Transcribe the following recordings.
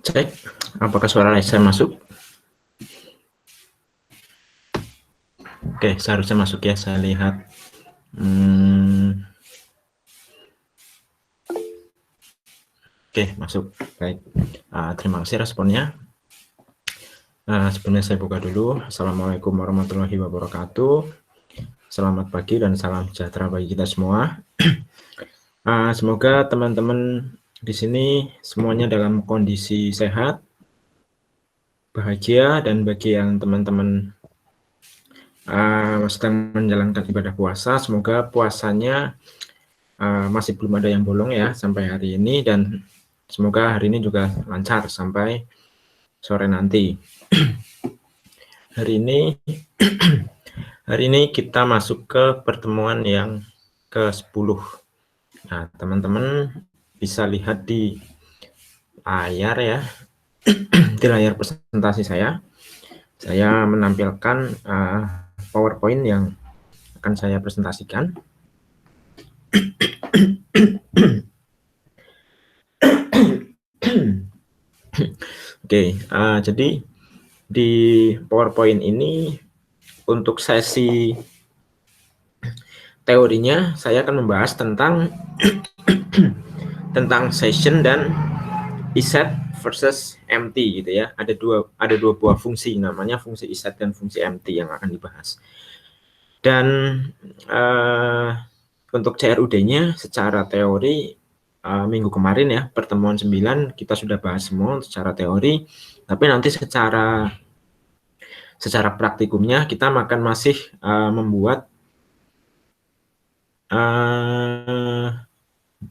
Cek, apakah suara saya masuk? Oke, seharusnya masuk ya, saya lihat. Oke, masuk. Baik, terima kasih responnya. Sebelumnya saya buka dulu. Assalamualaikum warahmatullahi wabarakatuh. Selamat pagi dan salam sejahtera bagi kita semua. Semoga teman-teman di sini semuanya dalam kondisi sehat, bahagia, dan bagi yang teman-teman sedang menjalankan ibadah puasa, semoga puasanya masih belum ada yang bolong ya sampai hari ini, dan semoga hari ini juga lancar sampai sore nanti. Hari ini kita masuk ke pertemuan yang ke-10. Nah, teman-teman bisa lihat di layar ya, di layar presentasi saya menampilkan PowerPoint yang akan saya presentasikan. Oke, jadi di PowerPoint ini untuk sesi teorinya saya akan membahas tentang tentang session dan iset versus empty gitu ya. Ada dua buah fungsi, namanya fungsi iset dan fungsi empty yang akan dibahas. Dan untuk CRUD-nya secara teori minggu kemarin ya, pertemuan 9 kita sudah bahas semua secara teori, tapi nanti secara praktikumnya kita akan masih membuat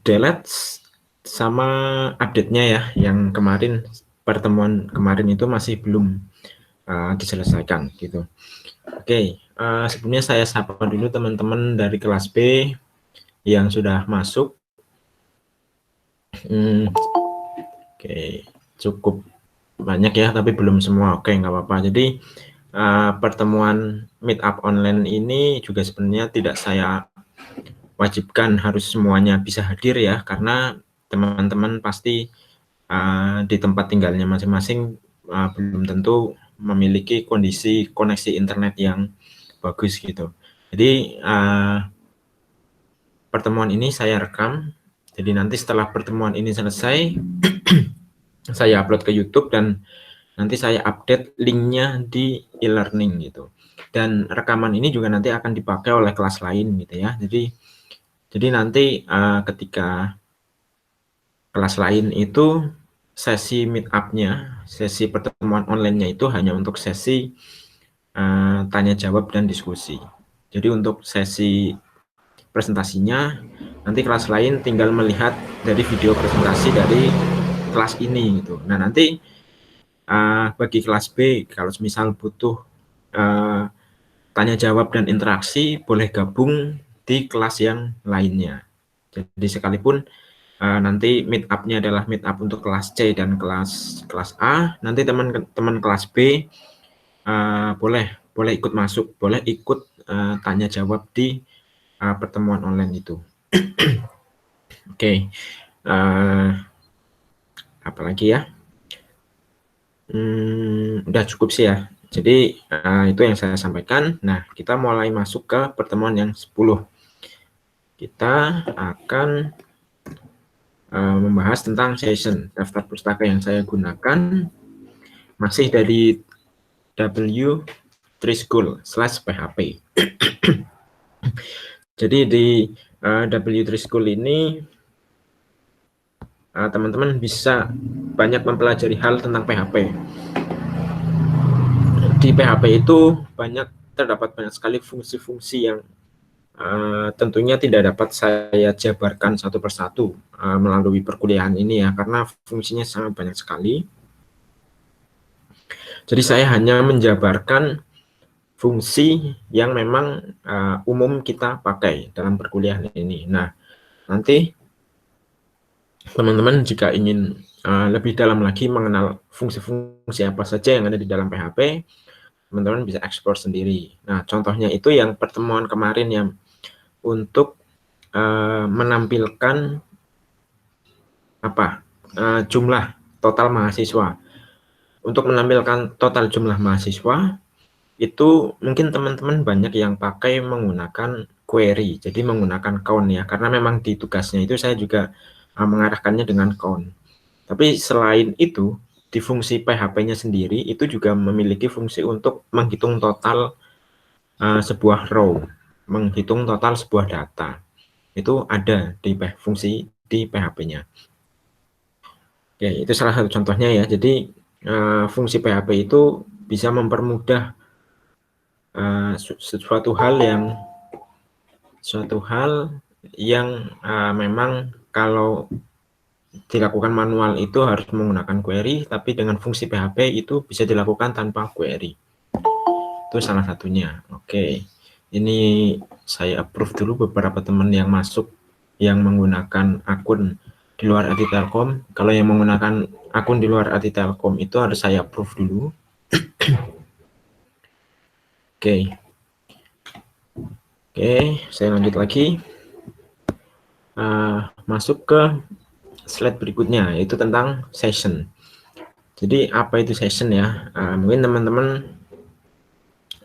delete sama update-nya ya, yang kemarin pertemuan kemarin itu masih belum diselesaikan gitu. Oke, sebelumnya saya sapa dulu teman-teman dari kelas B yang sudah masuk. Oke, cukup banyak ya, tapi belum semua. Oke, nggak apa-apa. Jadi pertemuan meetup online ini juga sebenarnya tidak saya wajibkan harus semuanya bisa hadir ya, karena teman-teman pasti di tempat tinggalnya masing-masing belum tentu memiliki kondisi koneksi internet yang bagus gitu. Jadi pertemuan ini saya rekam, jadi nanti setelah pertemuan ini selesai saya upload ke YouTube dan nanti saya update linknya di e-learning gitu. Dan rekaman ini juga nanti akan dipakai oleh kelas lain gitu ya. Jadi nanti ketika kelas lain itu sesi meet up-nya, sesi pertemuan online-nya itu hanya untuk sesi tanya jawab dan diskusi. Jadi untuk sesi presentasinya nanti kelas lain tinggal melihat dari video presentasi dari kelas ini gitu. Nah, nanti bagi kelas B kalau misal butuh tanya jawab dan interaksi boleh gabung di kelas yang lainnya. Jadi sekalipun nanti meet up-nya adalah meet up untuk kelas C dan kelas A, nanti teman-teman kelas B boleh ikut masuk, boleh ikut tanya jawab di pertemuan online itu. Oke, apalagi ya? Udah cukup sih ya. Jadi itu yang saya sampaikan. Nah, kita mulai masuk ke pertemuan yang 10. Kita akan membahas tentang session. Daftar pustaka yang saya gunakan masih dari W3School/PHP. Jadi di W3School ini teman-teman bisa banyak mempelajari hal tentang PHP. Di PHP itu terdapat banyak sekali fungsi-fungsi yang tentunya tidak dapat saya jabarkan satu persatu melalui perkuliahan ini ya, karena fungsinya sangat banyak sekali. Jadi saya hanya menjabarkan fungsi yang memang umum kita pakai dalam perkuliahan ini. Nah, nanti teman-teman jika ingin lebih dalam lagi mengenal fungsi-fungsi apa saja yang ada di dalam PHP, teman-teman bisa eksplor sendiri. Nah, contohnya itu yang pertemuan kemarin yang untuk menampilkan jumlah total mahasiswa. Untuk menampilkan total jumlah mahasiswa, itu mungkin teman-teman banyak yang pakai menggunakan query, jadi menggunakan count ya, karena memang di tugasnya itu saya juga mengarahkannya dengan count. Tapi selain itu, di fungsi PHP-nya sendiri itu juga memiliki fungsi untuk menghitung total sebuah row, menghitung total sebuah data. Itu ada di fungsi di PHP-nya. Oke, itu salah satu contohnya ya. Jadi fungsi PHP itu bisa mempermudah suatu hal yang memang kalau dilakukan manual itu harus menggunakan query, tapi dengan fungsi PHP itu bisa dilakukan tanpa query. Itu salah satunya. Oke, ini saya approve dulu beberapa teman yang masuk yang menggunakan akun di luar ATI Telkom. Kalau yang menggunakan akun di luar ATI Telkom itu harus saya approve dulu. Oke. Oke, saya lanjut lagi. Masuk ke slide berikutnya, yaitu tentang session. Jadi apa itu session ya? Mungkin teman-teman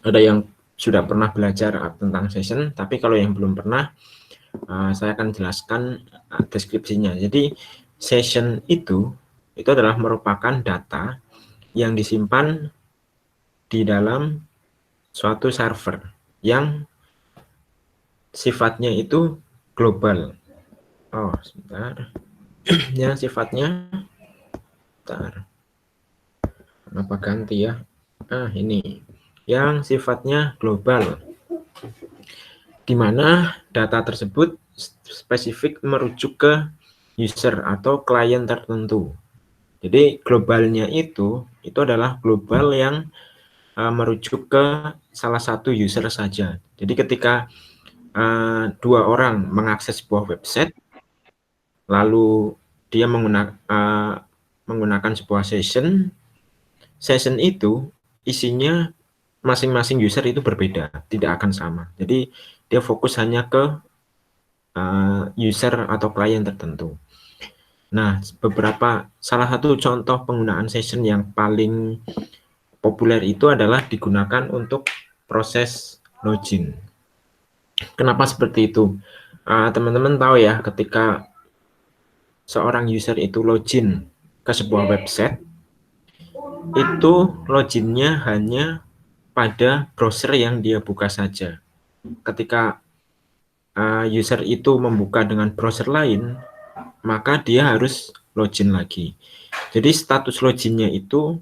ada yang sudah pernah belajar tentang session, tapi kalau yang belum pernah, saya akan jelaskan deskripsinya. Jadi session itu adalah merupakan data yang disimpan di dalam suatu server yang sifatnya itu global. Oh, sebentar. Yang sifatnya, sebentar. Kenapa ganti ya? Ini. Yang sifatnya global. Di mana data tersebut spesifik merujuk ke user atau klien tertentu. Jadi globalnya itu adalah global yang merujuk ke salah satu user saja. Jadi ketika dua orang mengakses sebuah website, lalu dia menggunakan sebuah session itu isinya masing-masing user itu berbeda, tidak akan sama. Jadi dia fokus hanya ke user atau klien tertentu. Nah, salah satu contoh penggunaan session yang paling populer itu adalah digunakan untuk proses login. Kenapa seperti itu? Teman-teman tahu ya, ketika seorang user itu login ke sebuah website, itu loginnya hanya pada browser yang dia buka saja. Ketika user itu membuka dengan browser lain, maka dia harus login lagi. Jadi status loginnya itu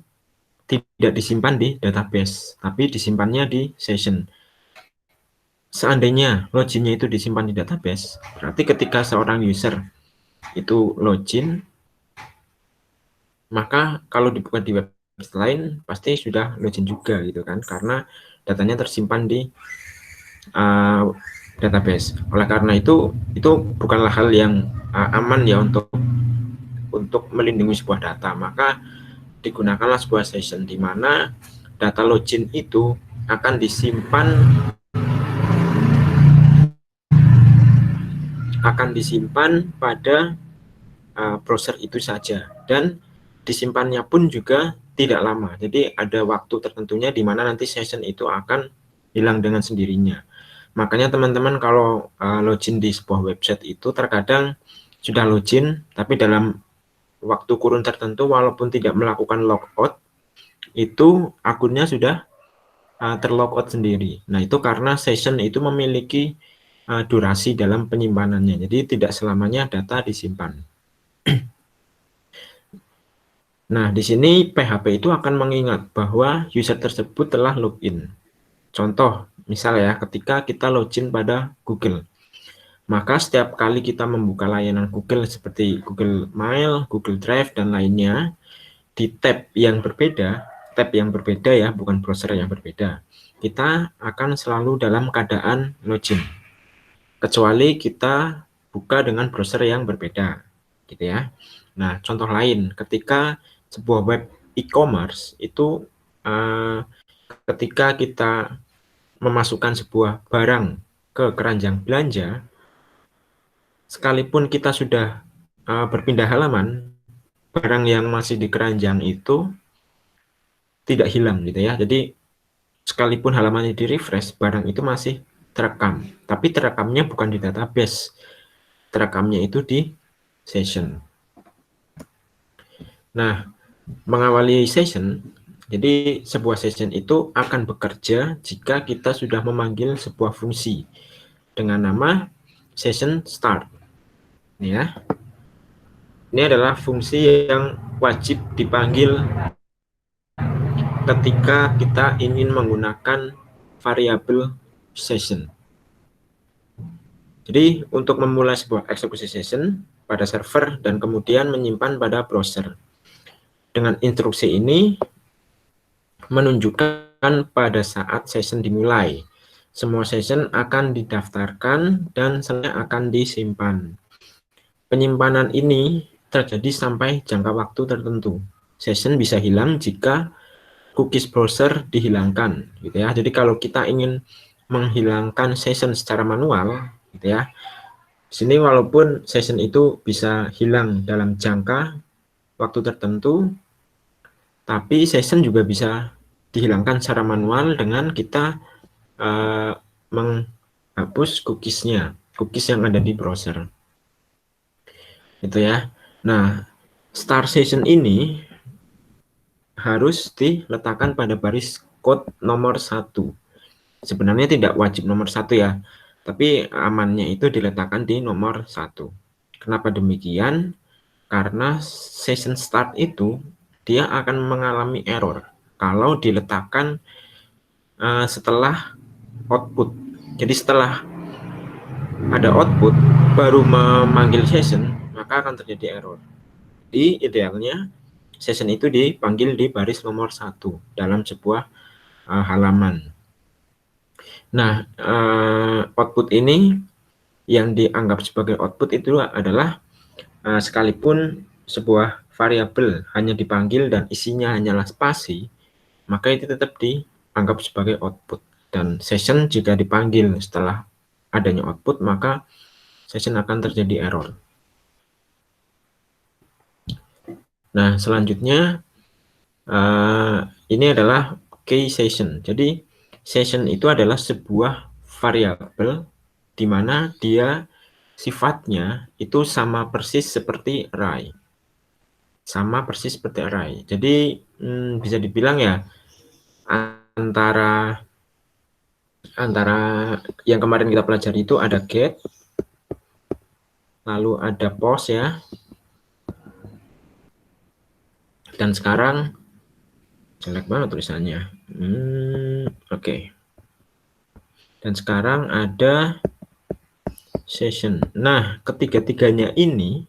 tidak disimpan di database, tapi disimpannya di session. Seandainya loginnya itu disimpan di database, berarti ketika seorang user itu login, maka kalau dibuka di website lain pasti sudah login juga gitu kan, karena datanya tersimpan di database. Oleh karena itu bukanlah hal yang aman ya untuk melindungi sebuah data. Maka digunakanlah sebuah session di mana data login itu akan disimpan pada browser itu saja, dan disimpannya pun juga tidak lama. Jadi ada waktu tertentunya di mana nanti session itu akan hilang dengan sendirinya. Makanya teman-teman kalau login di sebuah website itu terkadang sudah login, tapi dalam waktu kurun tertentu walaupun tidak melakukan logout, itu akunnya sudah terlogout sendiri. Nah, itu karena session itu memiliki durasi dalam penyimpanannya. Jadi tidak selamanya data disimpan. Nah, di sini PHP itu akan mengingat bahwa user tersebut telah login. Contoh, misalnya ketika kita login pada Google, maka setiap kali kita membuka layanan Google seperti Google Mail, Google Drive, dan lainnya, di tab yang berbeda ya, bukan browser yang berbeda, kita akan selalu dalam keadaan login. Kecuali kita buka dengan browser yang berbeda, gitu ya. Nah, contoh lain, ketika sebuah web e-commerce itu ketika kita memasukkan sebuah barang ke keranjang belanja, sekalipun kita sudah berpindah halaman, barang yang masih di keranjang itu tidak hilang gitu ya. Jadi sekalipun halamannya di refresh, barang itu masih terekam. Tapi terekamnya bukan di database, terekamnya itu di session. Nah, mengawali session, jadi sebuah session itu akan bekerja jika kita sudah memanggil sebuah fungsi dengan nama session start. Ini ya. Ini adalah fungsi yang wajib dipanggil ketika kita ingin menggunakan variabel session. Jadi untuk memulai sebuah eksekusi session pada server dan kemudian menyimpan pada browser. Dengan instruksi ini menunjukkan pada saat session dimulai. Semua session akan didaftarkan dan selanjutnya akan disimpan. Penyimpanan ini terjadi sampai jangka waktu tertentu. Session bisa hilang jika cookies browser dihilangkan, gitu ya. Jadi kalau kita ingin menghilangkan session secara manual, gitu ya. Sini walaupun session itu bisa hilang dalam jangka waktu tertentu, tapi session juga bisa dihilangkan secara manual dengan kita menghapus cookiesnya, cookies yang ada di browser. Gitu ya. Nah, start session ini harus diletakkan pada baris code nomor 1. Sebenarnya tidak wajib nomor 1 ya, tapi amannya itu diletakkan di nomor 1. Kenapa demikian? Karena session start itu dia akan mengalami error kalau diletakkan setelah output. Jadi setelah ada output baru memanggil session, maka akan terjadi error. Di idealnya session itu dipanggil di baris nomor 1 dalam sebuah halaman. Nah, output ini yang dianggap sebagai output itu adalah sekalipun sebuah variabel hanya dipanggil dan isinya hanyalah spasi, maka itu tetap dianggap sebagai output. Dan session jika dipanggil setelah adanya output, maka session akan terjadi error. Nah, selanjutnya ini adalah key session. Jadi session itu adalah sebuah variabel di mana dia sifatnya itu sama persis seperti array. Sama persis seperti array. Jadi bisa dibilang ya antara yang kemarin kita pelajari itu ada get, lalu ada post ya, dan sekarang jelek banget tulisannya. Oke. Dan sekarang ada session. Nah, ketiga-tiganya ini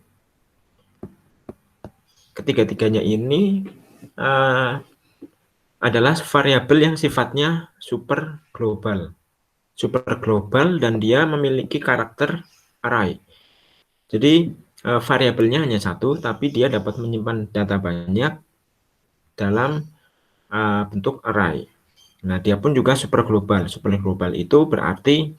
adalah variabel yang sifatnya super global. Super global dan dia memiliki karakter array. Jadi variabelnya hanya satu, tapi dia dapat menyimpan data banyak dalam bentuk array. Nah, dia pun juga super global. Super global itu berarti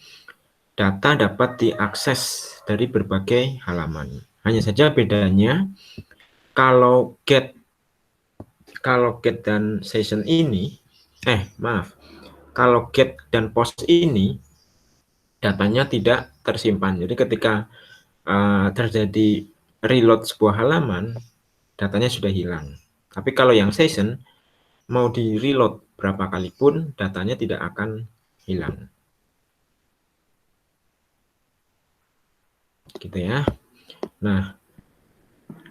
data dapat diakses dari berbagai halaman. Hanya saja bedanya kalau get dan session ini, kalau get dan post ini datanya tidak tersimpan. Jadi ketika terjadi reload sebuah halaman, datanya sudah hilang. Tapi kalau yang session mau di reload berapa kali pun datanya tidak akan hilang. Gitu ya. Nah,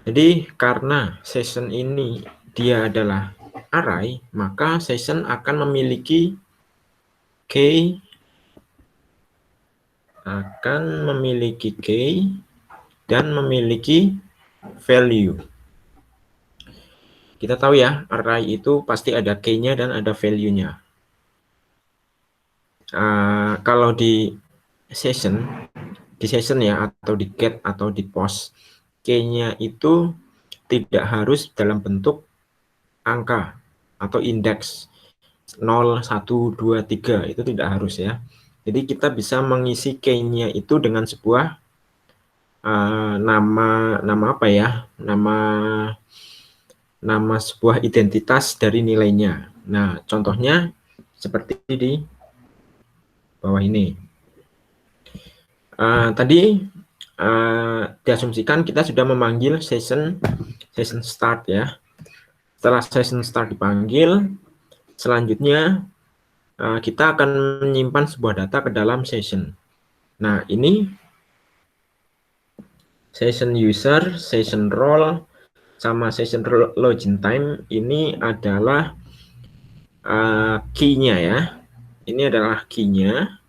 jadi karena session ini dia adalah array, maka session akan memiliki key dan memiliki value. Kita tahu ya, array itu pasti ada key-nya dan ada value-nya. Kalau di session ya, atau di get atau di post, key-nya itu tidak harus dalam bentuk angka atau indeks 0, 1, 2, 3, itu tidak harus ya. Jadi kita bisa mengisi key-nya itu dengan sebuah nama apa ya, nama sebuah identitas dari nilainya. Nah, contohnya seperti di bawah ini. Tadi diasumsikan kita sudah memanggil session start ya. Setelah session start dipanggil, selanjutnya kita akan menyimpan sebuah data ke dalam session. Nah, ini session user, session role, sama session login time ini adalah key-nya ya. Ini adalah key-nya.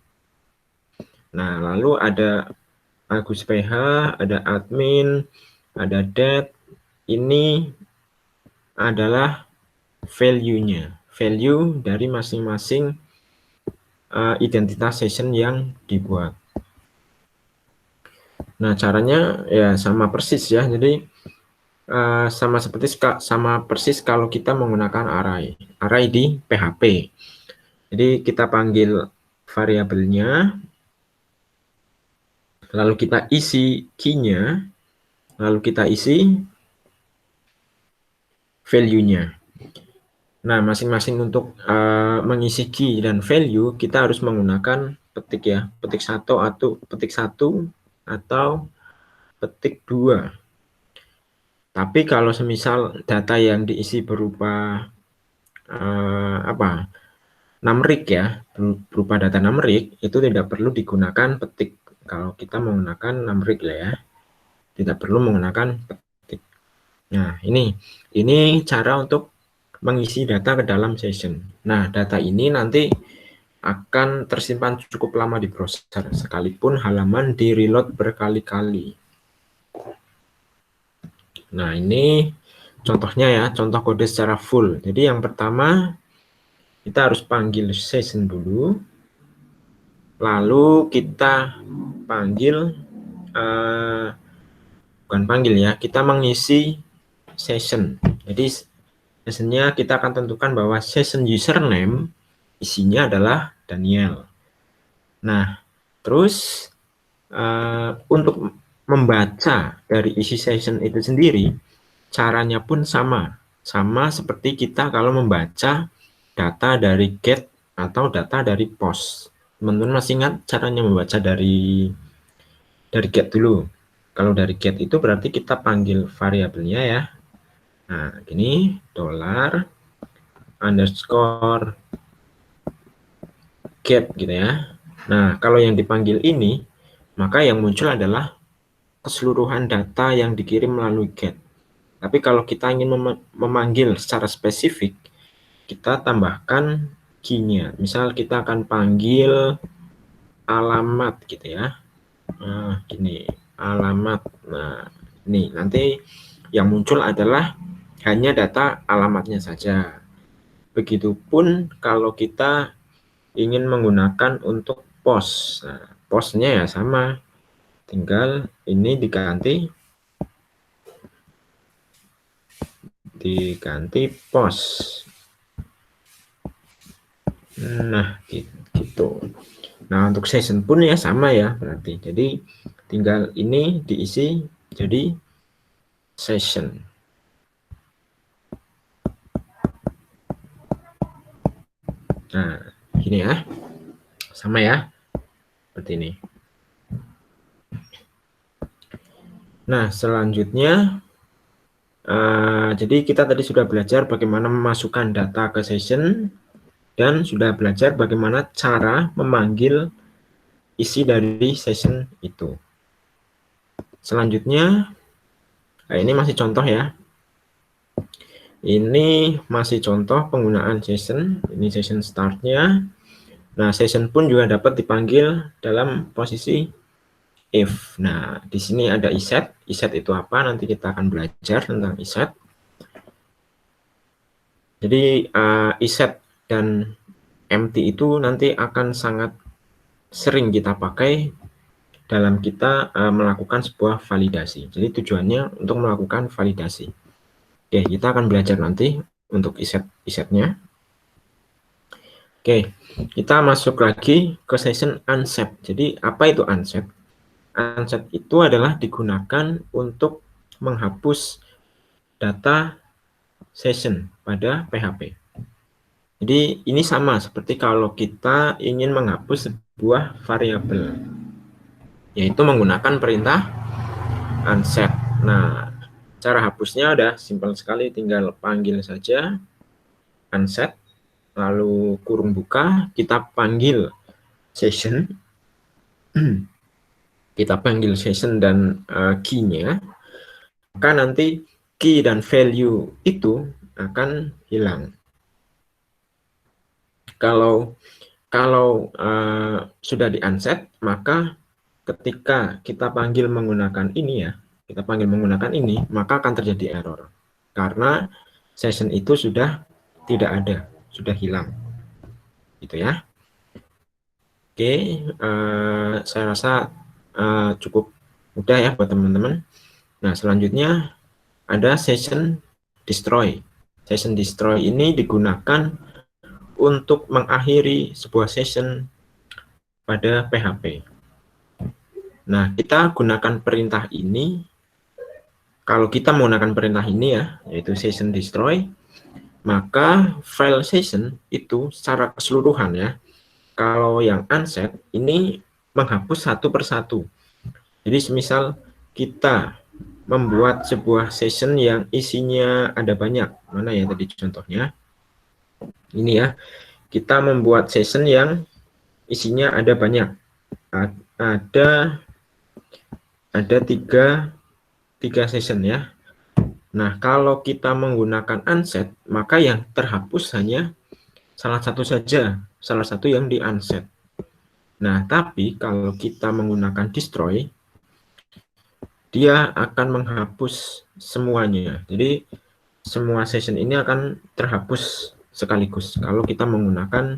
Nah, lalu ada Agus PH, ada admin, ada det. Ini adalah value-nya. Value dari masing-masing identitas session yang dibuat. Nah, caranya ya sama persis ya. Jadi sama persis kalau kita menggunakan array di PHP. Jadi kita panggil variabelnya, lalu kita isi key-nya, lalu kita isi value-nya. Nah, masing-masing untuk mengisi key dan value kita harus menggunakan petik ya, petik 1 atau petik 2. Tapi kalau semisal data yang diisi berupa numerik ya, berupa data numerik, itu tidak perlu digunakan petik. Kalau kita menggunakan numerik lah ya, tidak perlu menggunakan petik. Nah, ini cara untuk mengisi data ke dalam session. Nah, data ini nanti akan tersimpan cukup lama di browser, sekalipun halaman di reload berkali-kali. Nah, ini contohnya ya, contoh kode secara full. Jadi yang pertama, kita harus panggil session dulu, lalu kita panggil, bukan panggil ya, kita mengisi session. Jadi sessionnya kita akan tentukan bahwa session username isinya adalah Daniel. Nah, terus untuk membaca dari isi session itu sendiri, caranya pun sama seperti kita kalau membaca data dari get atau data dari post. Teman-teman masih ingat caranya membaca dari get dulu? Kalau dari get itu berarti kita panggil variabelnya ya. Nah, gini, $_ get gitu ya. Nah, kalau yang dipanggil ini, maka yang muncul adalah keseluruhan data yang dikirim melalui get. Tapi kalau kita ingin memanggil secara spesifik, kita tambahkan key-nya. Misal kita akan panggil alamat gitu ya. Nah, gini, alamat. Nah, ini nanti yang muncul adalah hanya data alamatnya saja. Begitupun kalau kita ingin menggunakan untuk post. Nah, postnya ya sama, tinggal ini diganti post. Nah, gitu. Nah, untuk session pun ya sama ya berarti. Jadi tinggal ini diisi jadi session. Nah, gini ya. Sama ya. Seperti ini. Nah, selanjutnya jadi kita tadi sudah belajar bagaimana memasukkan data ke session dan sudah belajar bagaimana cara memanggil isi dari session itu. Selanjutnya, ini masih contoh ya. Ini masih contoh penggunaan session. Ini session startnya. Nah, session pun juga dapat dipanggil dalam posisi if. Nah, di sini ada iset. Iset itu apa? Nanti kita akan belajar tentang iset. Jadi iset dan empty itu nanti akan sangat sering kita pakai dalam kita melakukan sebuah validasi. Jadi tujuannya untuk melakukan validasi. Oke, kita akan belajar nanti untuk isetnya. Oke, kita masuk lagi ke session unset. Jadi apa itu unset? Unset itu adalah digunakan untuk menghapus data session pada PHP. Jadi ini sama seperti kalau kita ingin menghapus sebuah variabel, yaitu menggunakan perintah unset. Nah, cara hapusnya udah simpel sekali, tinggal panggil saja unset, lalu kurung buka, kita panggil session, kita panggil session dan key-nya, maka nanti key dan value itu akan hilang. Kalau sudah di unset, maka ketika kita panggil menggunakan ini ya, kita panggil menggunakan ini, maka akan terjadi error karena session itu sudah tidak ada, sudah hilang, gitu ya. Oke, saya rasa cukup mudah ya buat teman-teman. Nah, selanjutnya ada session destroy. Session destroy ini digunakan untuk mengakhiri sebuah session pada PHP. Nah, kita gunakan perintah ini. Kalau kita menggunakan perintah ini ya, yaitu session destroy, maka file session itu secara keseluruhan ya, kalau yang unset ini menghapus satu persatu. Jadi semisal kita membuat sebuah session yang isinya ada banyak, mana ya tadi contohnya? Ini ya, kita membuat session yang isinya ada banyak. Ada tiga session ya. Nah, kalau kita menggunakan unset, maka yang terhapus hanya salah satu saja, salah satu yang di unset. Nah, tapi kalau kita menggunakan destroy, dia akan menghapus semuanya. Jadi, semua session ini akan terhapus sekaligus kalau kita menggunakan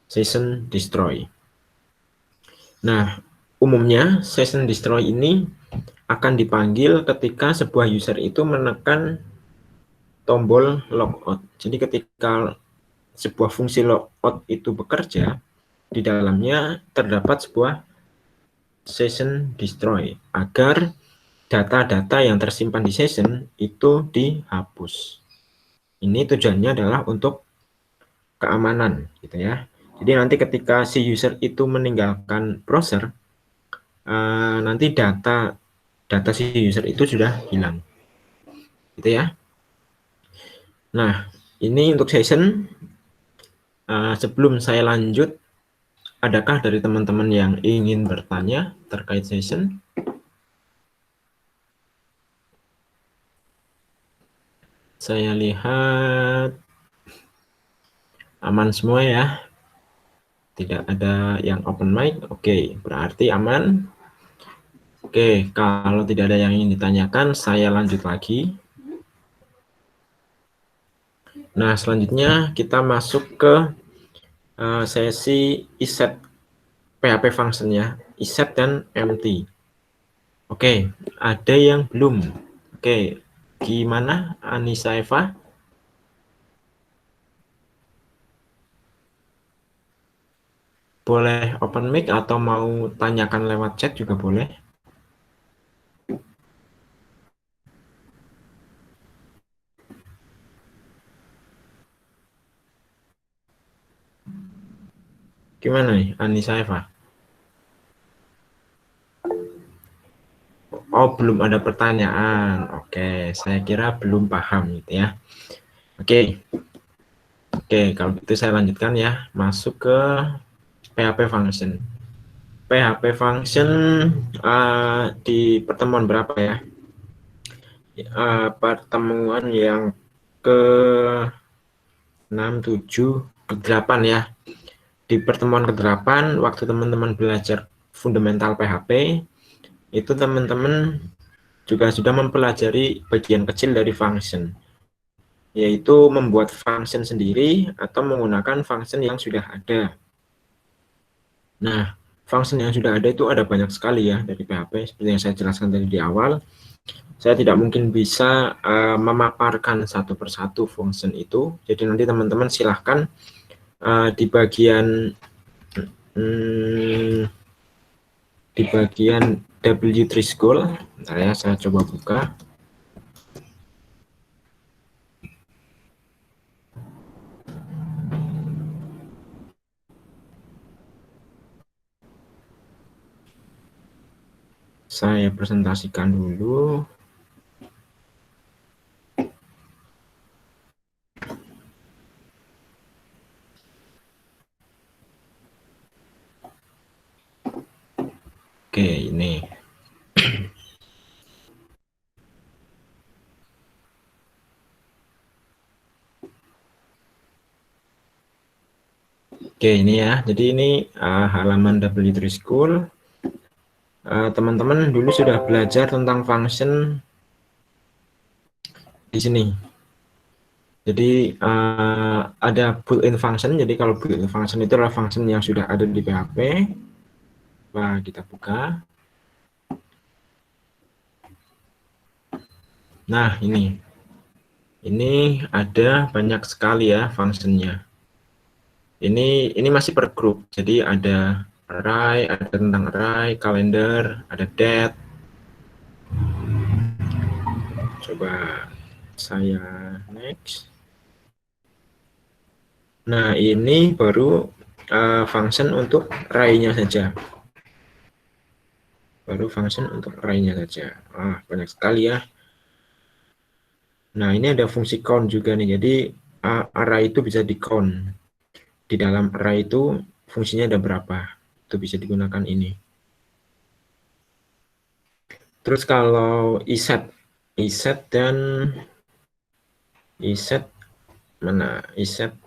session destroy. Nah, umumnya session destroy ini akan dipanggil ketika sebuah user itu menekan tombol logout. Jadi ketika sebuah fungsi logout itu bekerja, di dalamnya terdapat sebuah session destroy agar data-data yang tersimpan di session itu dihapus. Ini tujuannya adalah untuk keamanan, gitu ya. Jadi nanti ketika si user itu meninggalkan browser, nanti data si user itu sudah hilang, gitu ya. Nah, ini untuk session. Sebelum saya lanjut, adakah dari teman-teman yang ingin bertanya terkait session? Saya lihat aman semua ya. Tidak ada yang open mic. Oke, berarti aman. Oke, kalau tidak ada yang ingin ditanyakan, saya lanjut lagi. Nah, selanjutnya kita masuk ke sesi iset PHP function ya, iset dan empty. Oke, ada yang belum. Oke, gimana Anissa Eva? Boleh open mic atau mau tanyakan lewat chat juga boleh. Gimana nih Anissa Eva? Oh, belum ada pertanyaan. Oke, saya kira belum paham gitu ya. Oke, kalau gitu saya lanjutkan ya. Masuk ke PHP function. PHP function di pertemuan berapa ya? Pertemuan yang ke 6, 7, ke-8 ya. Di pertemuan ke-8, waktu teman-teman belajar fundamental PHP, itu teman-teman juga sudah mempelajari bagian kecil dari function, yaitu membuat function sendiri atau menggunakan function yang sudah ada. Nah, function yang sudah ada itu ada banyak sekali ya dari PHP, seperti yang saya jelaskan tadi di awal. Saya tidak mungkin bisa memaparkan satu persatu function itu, jadi nanti teman-teman silahkan di bagian di bagian W3 school. Bentar ya, saya coba buka. Saya presentasikan dulu. Oke, ini. Oke, ini ya. Jadi ini halaman W3 School. Teman-teman dulu sudah belajar tentang function di sini. Jadi ada built-in function. Jadi kalau built-in function itu adalah function yang sudah ada di PHP. Coba kita buka. Nah, ini ada banyak sekali ya fungsinya. Ini masih per grup. Jadi ada array, ada tentang array, kalender, ada date. Coba saya next. Nah, ini baru function untuk array-nya saja. Baru function untuk array-nya saja. Banyak sekali ya. Nah, ini ada fungsi count juga nih. Jadi array itu bisa di count. Di dalam array itu fungsinya ada berapa? Itu bisa digunakan ini. Terus kalau iset dan iset mana? Iset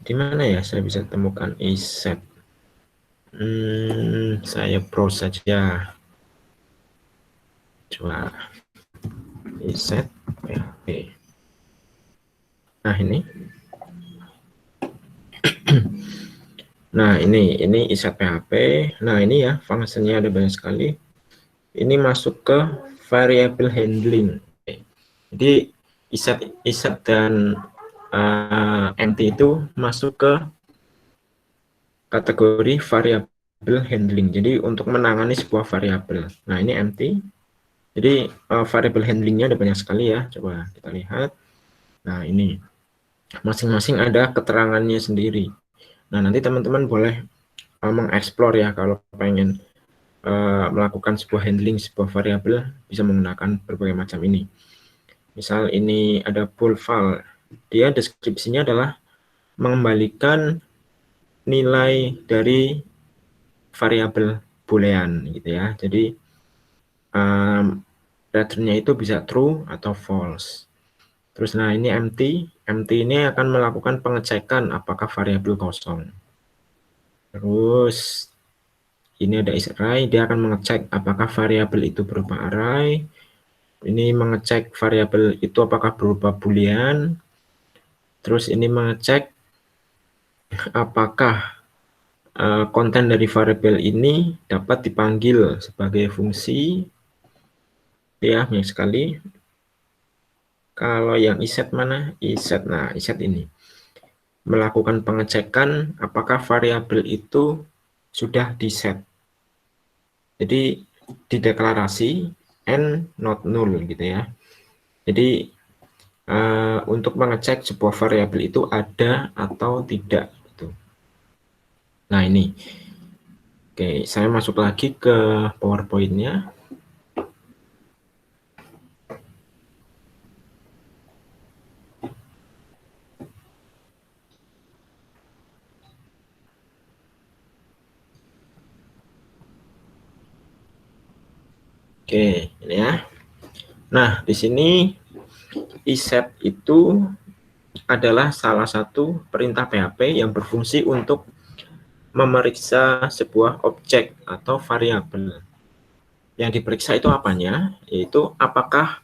di mana ya? Saya bisa temukan iset. Saya browse saja. Coba iset PHP. Nah, ini. Nah, ini iset PHP. Nah, ini ya, fungsinya ada banyak sekali. Ini masuk ke variable handling. Jadi iset dan empty itu masuk ke kategori variable handling. Jadi untuk menangani sebuah variabel. Nah, ini empty. Jadi variable handlingnya ada banyak sekali ya. Coba kita lihat. Nah, ini masing-masing ada keterangannya sendiri. Nah, nanti teman-teman boleh mengeksplor ya kalau pengen melakukan sebuah handling sebuah variabel, bisa menggunakan berbagai macam ini. Misal ini ada bool file. Dia deskripsinya adalah mengembalikan nilai dari variabel boolean gitu ya. Jadi returnnya itu bisa true atau false. Terus nah ini empty ini akan melakukan pengecekan apakah variabel kosong. Terus ini ada isArray, dia akan mengecek apakah variabel itu berupa array. Ini mengecek variabel itu apakah berupa boolean. Terus ini mengecek apakah konten dari variabel ini dapat dipanggil sebagai fungsi. Ya, banyak sekali. Kalau yang iset mana? Iset. Nah, iset ini melakukan pengecekan apakah variabel itu sudah diset. Jadi dideklarasi and not null gitu ya. Jadi untuk mengecek sebuah variabel itu ada atau tidak gitu. Nah, ini. Oke, saya masuk lagi ke PowerPoint-nya. Oke, ini ya. Nah, di sini iset itu adalah salah satu perintah PHP yang berfungsi untuk memeriksa sebuah objek atau variabel. Yang diperiksa itu apanya? Yaitu apakah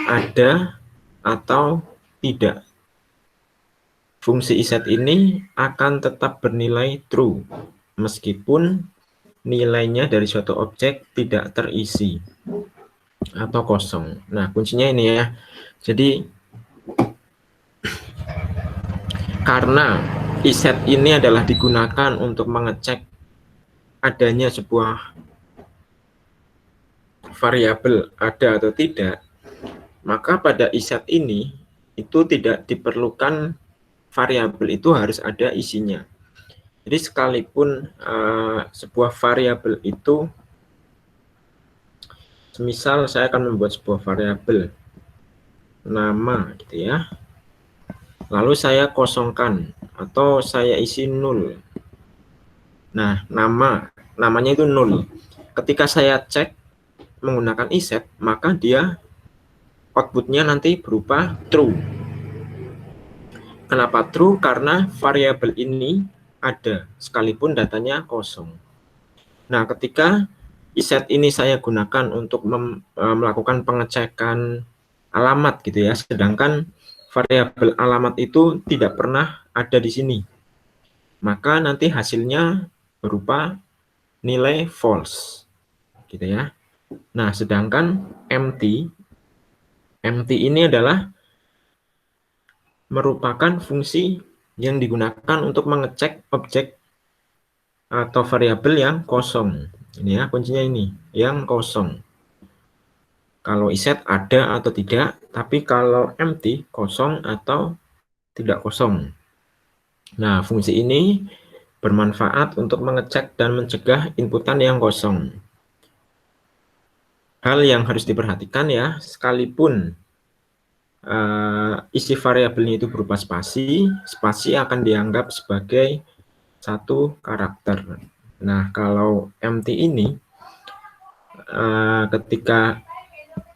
ada atau tidak. Fungsi iset ini akan tetap bernilai true meskipun nilainya dari suatu objek tidak terisi atau kosong. Nah, kuncinya ini ya. Jadi karena iset ini adalah digunakan untuk mengecek adanya sebuah variabel ada atau tidak, maka pada iset ini itu tidak diperlukan variabel itu harus ada isinya. Jadi sekalipun sebuah variabel itu, semisal saya akan membuat sebuah variabel nama gitu ya, lalu saya kosongkan atau saya isi 0. Nah, namanya itu 0. Ketika saya cek menggunakan iset, maka dia outputnya nanti berupa true. Kenapa true? Karena variabel ini ada sekalipun datanya kosong. Nah, ketika iset ini saya gunakan untuk melakukan pengecekan alamat gitu ya, sedangkan variabel alamat itu tidak pernah ada di sini, maka nanti hasilnya berupa nilai false gitu ya. Nah, sedangkan empty ini adalah merupakan fungsi yang digunakan untuk mengecek objek atau variabel yang kosong. Ini ya, kuncinya ini, yang kosong. Kalau iset ada atau tidak, tapi kalau empty kosong atau tidak kosong. Nah, fungsi ini bermanfaat untuk mengecek dan mencegah inputan yang kosong. Hal yang harus diperhatikan ya, sekalipun isi variabelnya itu berupa spasi, spasi akan dianggap sebagai satu karakter. Nah, kalau empty ini, ketika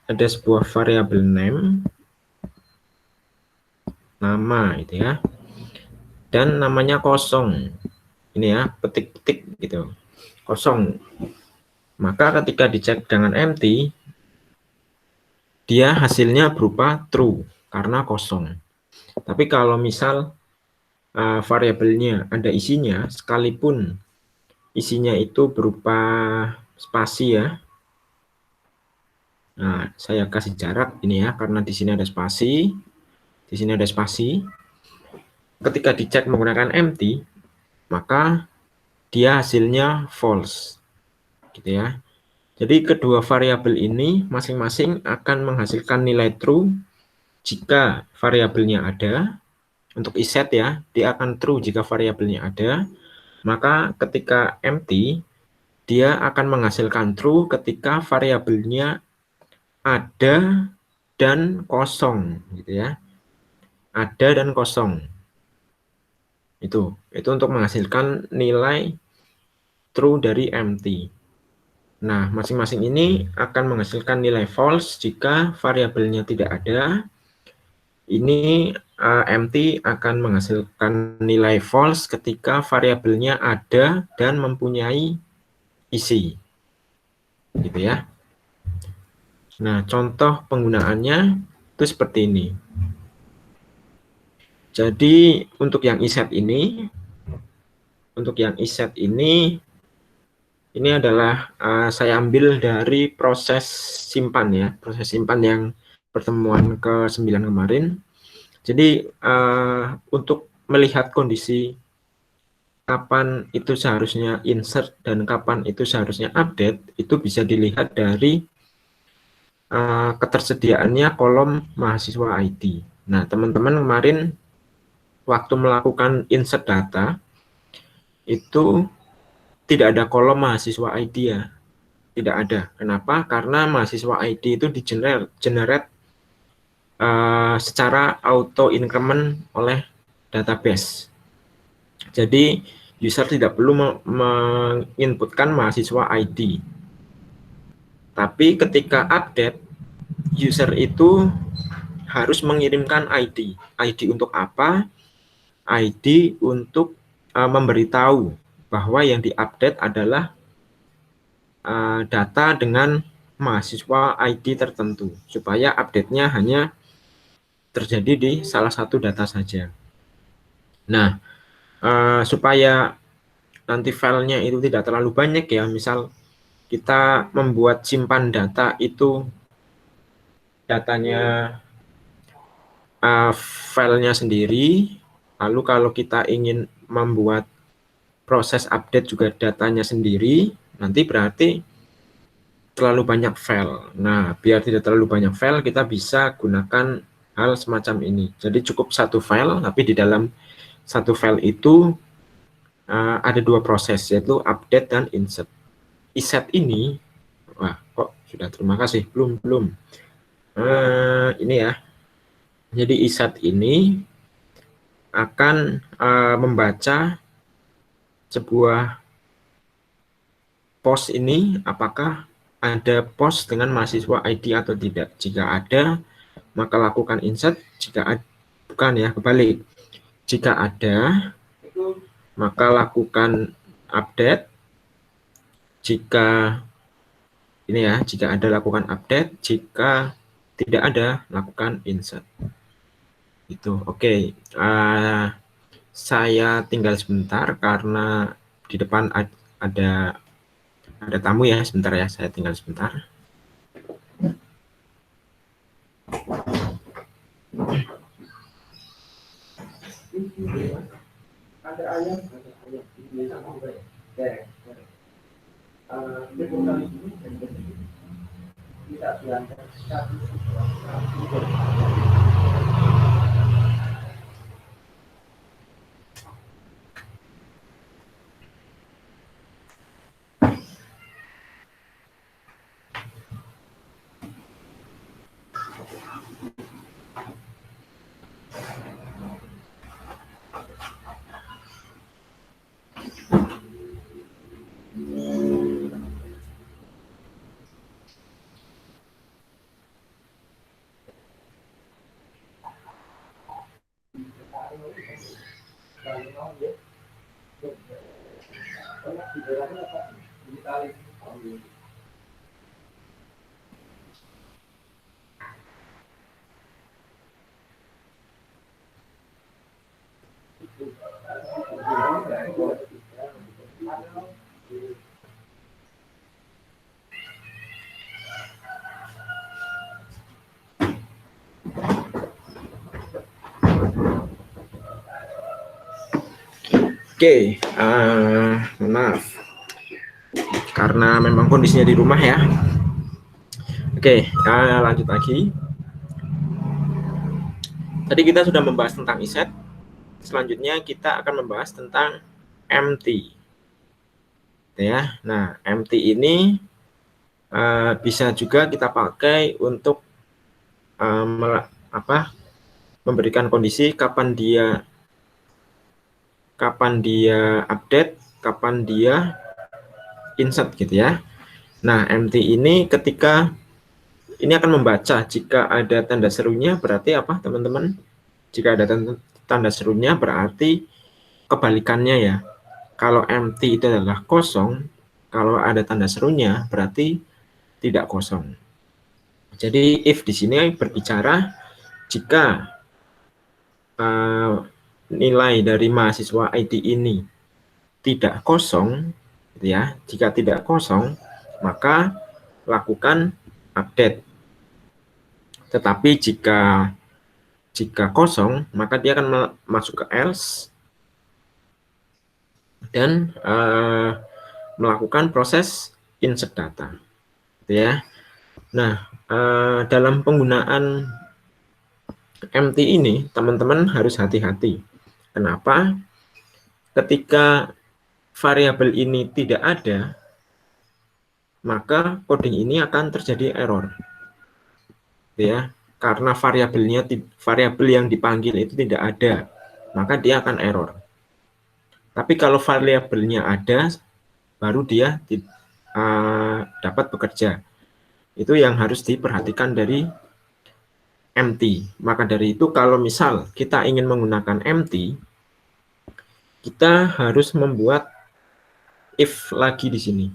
ada sebuah variabel name, nama itu ya, dan namanya kosong, ini ya, petik-petik gitu, kosong. Maka ketika dicek dengan empty, dia hasilnya berupa true karena kosong. Tapi kalau misal variabelnya ada isinya, sekalipun isinya itu berupa spasi ya. Nah, saya kasih jarak ini ya, karena di sini ada spasi, di sini ada spasi. Ketika dicek menggunakan empty, maka dia hasilnya false, gitu ya. Jadi kedua variabel ini masing-masing akan menghasilkan nilai true jika variabelnya ada. Untuk iset ya, dia akan true jika variabelnya ada. Maka ketika empty, dia akan menghasilkan true ketika variabelnya ada dan kosong, gitu ya. Ada dan kosong. Itu untuk menghasilkan nilai true dari empty. Nah, masing-masing ini akan menghasilkan nilai false jika variabelnya tidak ada. Ini empty akan menghasilkan nilai false ketika variabelnya ada dan mempunyai isi. Gitu ya. Nah, contoh penggunaannya itu seperti ini. Jadi, untuk yang iset ini, ini adalah saya ambil dari proses simpan ya, proses simpan yang pertemuan ke-9 kemarin. Jadi untuk melihat kondisi kapan itu seharusnya insert dan kapan itu seharusnya update, itu bisa dilihat dari ketersediaannya kolom mahasiswa ID. Nah, teman-teman kemarin waktu melakukan insert data, itu tidak ada kolom mahasiswa ID ya. Tidak ada. Kenapa? Karena mahasiswa ID itu di-generate secara auto increment oleh database. Jadi user tidak perlu menginputkan mahasiswa ID. Tapi ketika update, user itu harus mengirimkan ID. ID untuk apa? ID untuk memberitahu bahwa yang diupdate adalah data dengan mahasiswa ID tertentu, supaya update-nya hanya terjadi di salah satu data saja. Nah, supaya nanti filenya itu tidak terlalu banyak ya, misal kita membuat simpan data itu datanya filenya sendiri, Lalu kalau kita ingin membuat proses update juga datanya sendiri, nanti berarti terlalu banyak file. Nah, biar tidak terlalu banyak file, kita bisa gunakan hal semacam ini. Jadi cukup satu file, tapi di dalam satu file itu ada dua proses, yaitu update dan insert. Insert ini, wah kok sudah, terima kasih, belum. Ini ya, jadi insert ini akan membaca sebuah post ini, apakah ada post dengan mahasiswa ID atau tidak. Jika ada, maka lakukan insert. Jika bukan ya, kebalik. Jika ada, maka lakukan update. Jika ini ya, jika ada lakukan update, jika tidak ada lakukan insert. Itu oke. Saya tinggal sebentar karena di depan ada tamu ya, sebentar ya, saya tinggal sebentar. Oke, maaf karena memang kondisinya di rumah ya. Oke, lanjut lagi. Tadi kita sudah membahas tentang iset. Selanjutnya kita akan membahas tentang empty. Ya, nah empty ini bisa juga kita pakai untuk memberikan kondisi kapan dia update, kapan dia insert gitu ya. Nah, empty ini ketika ini akan membaca jika ada tanda serunya, berarti apa teman-teman? Jika ada tanda serunya berarti kebalikannya ya. Kalau empty itu adalah kosong, kalau ada tanda serunya berarti tidak kosong. Jadi if di sini berbicara jika nilai dari mahasiswa ID ini tidak kosong, gitu ya. Jika tidak kosong, maka lakukan update. Tetapi jika kosong, maka dia akan masuk ke else dan melakukan proses insert data, gitu ya. Nah, dalam penggunaan empty ini, teman-teman harus hati-hati. Kenapa? Ketika variabel ini tidak ada, maka coding ini akan terjadi error. Ya, karena variabel yang dipanggil itu tidak ada, maka dia akan error. Tapi kalau variabelnya ada, baru dia dapat bekerja. Itu yang harus diperhatikan dari empty. Maka dari itu kalau misal kita ingin menggunakan empty, kita harus membuat if lagi di sini.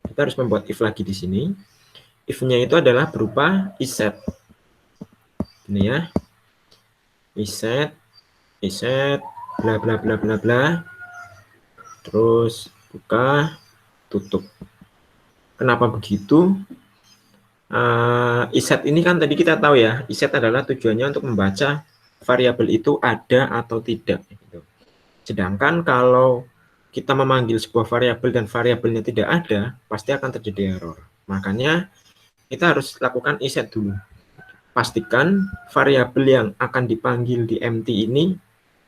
Kita harus membuat if lagi di sini. If-nya itu adalah berupa iset. Ini ya. Iset bla bla bla bla bla. Terus buka, tutup. Kenapa begitu? Iset ini kan tadi kita tahu ya, iset adalah tujuannya untuk membaca variabel itu ada atau tidak gitu. Sedangkan kalau kita memanggil sebuah variabel dan variabelnya tidak ada, pasti akan terjadi error. Makanya kita harus lakukan iset dulu. Pastikan variabel yang akan dipanggil di empty ini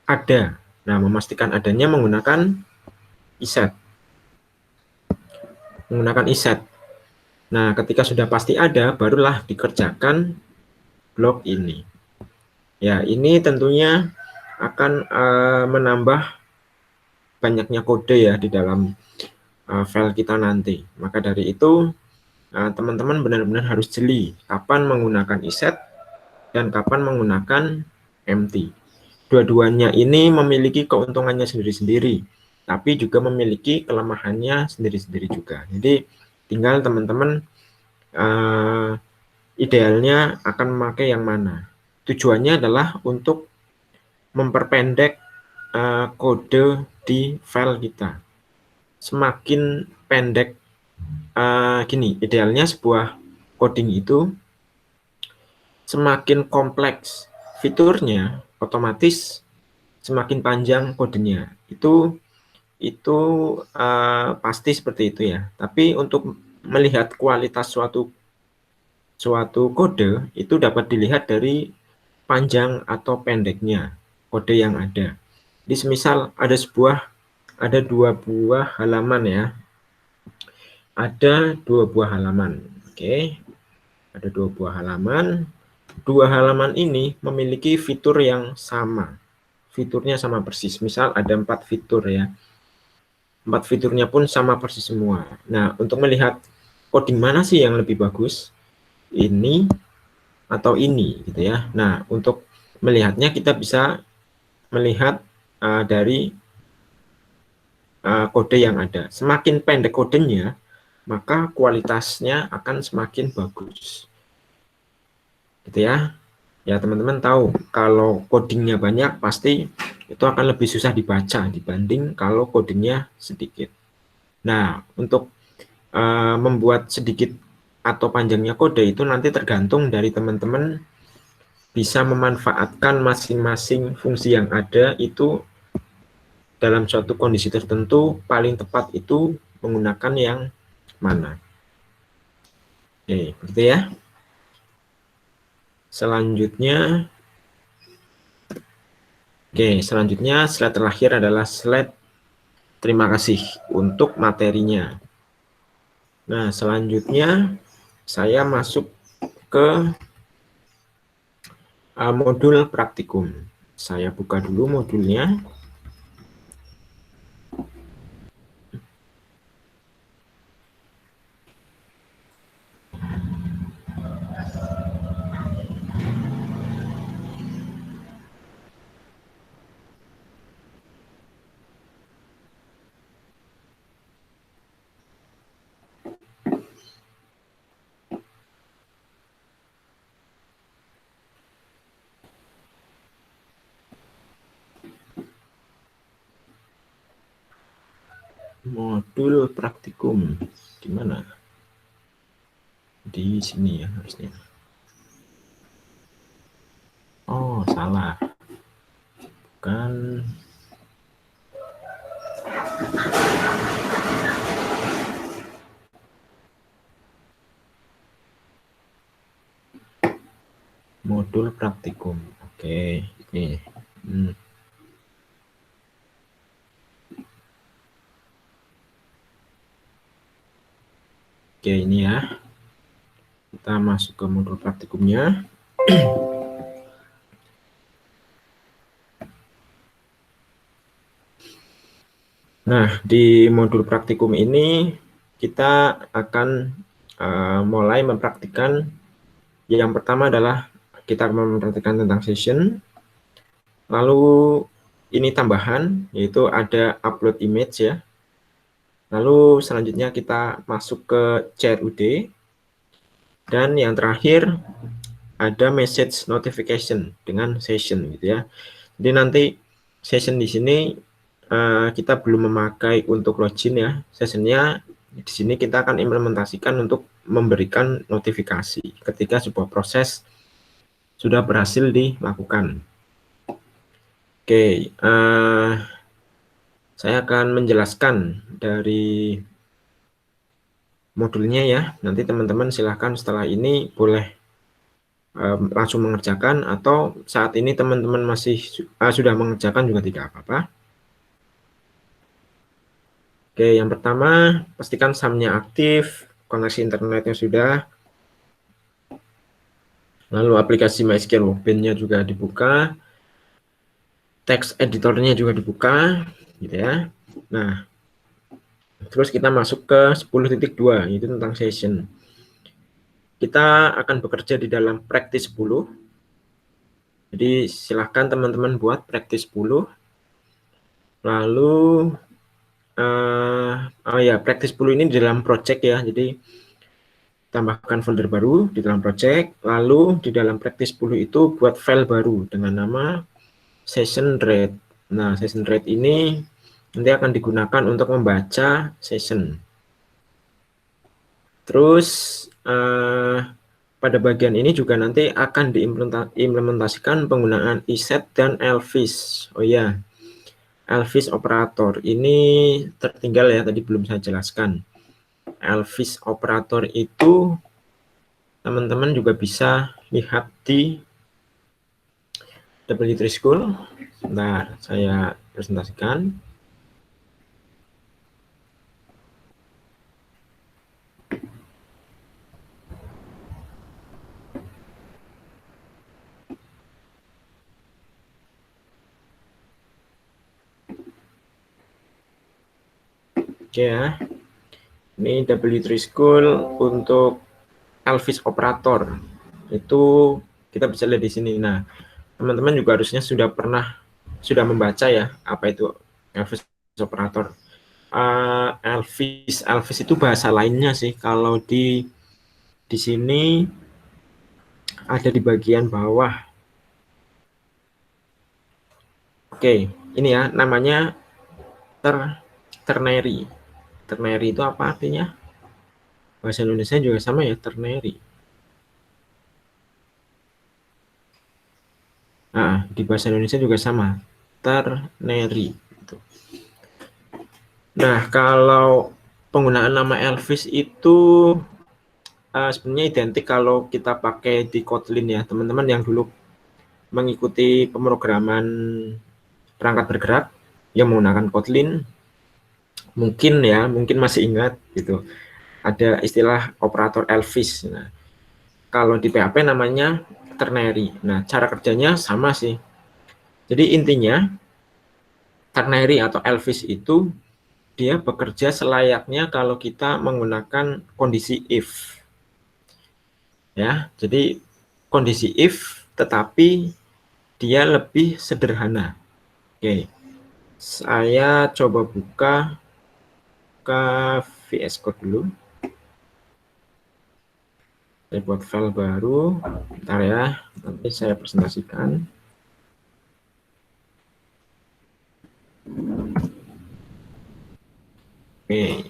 ada. Nah, memastikan adanya menggunakan iset. Nah, ketika sudah pasti ada, barulah dikerjakan blok ini. Ya, ini tentunya akan menambah banyaknya kode ya di dalam file kita nanti. Maka dari itu teman-teman benar-benar harus jeli kapan menggunakan iset dan kapan menggunakan empty. Dua-duanya ini memiliki keuntungannya sendiri-sendiri, tapi juga memiliki kelemahannya sendiri-sendiri juga. Jadi tinggal teman-teman idealnya akan memakai yang mana. Tujuannya adalah untuk memperpendek kode di file kita. Semakin pendek, gini, idealnya sebuah coding itu semakin kompleks fiturnya, otomatis semakin panjang kodenya. Itu pasti seperti itu ya. Tapi untuk melihat kualitas suatu kode itu dapat dilihat dari panjang atau pendeknya kode yang ada. Jadi semisal ada dua buah halaman ya. Ada dua buah halaman. Oke. Ada dua buah halaman. Dua halaman ini memiliki fitur yang sama. Fiturnya sama persis. Misal ada 4 fitur ya. 4 fiturnya pun sama persis semua. Nah, untuk melihat coding mana sih yang lebih bagus? Ini atau ini gitu ya. Nah, untuk melihatnya kita bisa melihat dari kode yang ada. Semakin pendek kodenya, maka kualitasnya akan semakin bagus. Gitu ya. Ya, teman-teman tahu kalau codingnya banyak pasti itu akan lebih susah dibaca dibanding kalau codingnya sedikit. Nah, untuk membuat sedikit atau panjangnya kode itu nanti tergantung dari teman-teman bisa memanfaatkan masing-masing fungsi yang ada itu dalam suatu kondisi tertentu paling tepat itu menggunakan yang mana. Oke, begitu ya. Selanjutnya, slide terakhir adalah slide terima kasih untuk materinya. Nah, selanjutnya saya masuk ke modul praktikum. Saya buka dulu modulnya. Modul praktikum gimana? Di sini ya harusnya. Oh, salah. Bukan. Modul praktikum. Oke, ini. Oke, ini ya. Kita masuk ke modul praktikumnya. Nah, di modul praktikum ini kita akan mulai mempraktikkan. Yang pertama adalah kita mempraktikkan tentang session. Lalu ini tambahan, yaitu ada upload image ya. Lalu selanjutnya kita masuk ke CRUD. Dan yang terakhir ada message notification dengan session gitu ya. Jadi nanti session di sini kita belum memakai untuk login ya. Sessionnya di sini kita akan implementasikan untuk memberikan notifikasi ketika sebuah proses sudah berhasil dilakukan. Oke, saya akan menjelaskan dari modulnya ya. Nanti teman-teman silahkan setelah ini boleh langsung mengerjakan, atau saat ini teman-teman masih sudah mengerjakan juga tidak apa-apa. Oke, yang pertama pastikan SAM-nya aktif, koneksi internetnya sudah, lalu aplikasi MySQL Workbench-nya juga dibuka, text editornya juga dibuka, gitu ya. Nah, terus kita masuk ke 10.2, yaitu tentang session. Kita akan bekerja di dalam practice 10. Jadi silahkan teman-teman buat practice 10. Lalu oh ya, practice 10 ini di dalam project ya. Jadi tambahkan folder baru di dalam project. Lalu di dalam practice 10 itu buat file baru dengan nama session rate. Nah, session rate ini nanti akan digunakan untuk membaca session. Terus pada bagian ini juga nanti akan diimplementasikan penggunaan iset dan elvis. Oh ya, elvis operator ini tertinggal ya, tadi belum saya jelaskan. Elvis operator itu teman-teman juga bisa lihat di W3 School. Nah, saya presentasikan. Oke ya, ini W3 School untuk elvis operator. Itu kita bisa lihat di sini. Nah, teman-teman juga harusnya sudah membaca ya apa itu elvis operator. Elvis itu bahasa lainnya sih. Kalau di sini ada di bagian bawah. Oke, ini ya namanya ternary. Ternary itu apa artinya? Bahasa Indonesia juga sama ya, ternary. Nah, di bahasa Indonesia juga sama, ternary. Nah, kalau penggunaan nama Elvis itu sebenarnya identik kalau kita pakai di Kotlin ya, teman-teman yang dulu mengikuti pemrograman perangkat bergerak yang menggunakan Kotlin, mungkin masih ingat gitu. Ada istilah operator Elvis. Nah, kalau di PHP namanya ternary. Nah, cara kerjanya sama sih. Jadi intinya ternary atau Elvis itu dia bekerja selayaknya kalau kita menggunakan kondisi if. Ya, jadi kondisi if tetapi dia lebih sederhana. Oke. Saya coba buka ke VS Code dulu. Saya buat file baru. Bentar ya, nanti saya presentasikan. Oke.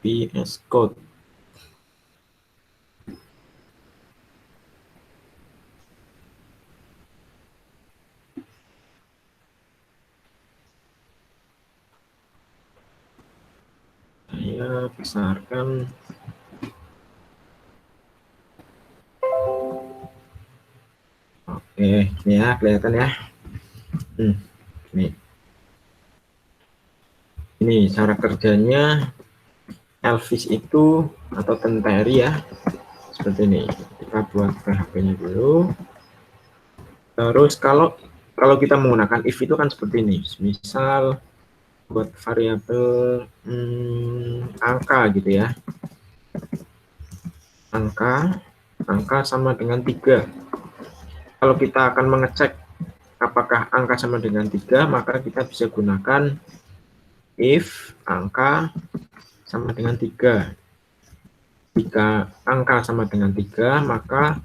VS Code. Saya besarkan. Oke, ini ya kelihatan ya. Ini cara kerjanya Elvis itu atau ternary ya, seperti ini. Kita buat PHP-nya dulu. Terus kalau kita menggunakan if itu kan seperti ini. Misal buat variabel angka gitu ya. Angka sama dengan 3. Kalau kita akan mengecek apakah angka sama dengan 3, maka kita bisa gunakan if angka sama dengan 3. Jika angka sama dengan 3, maka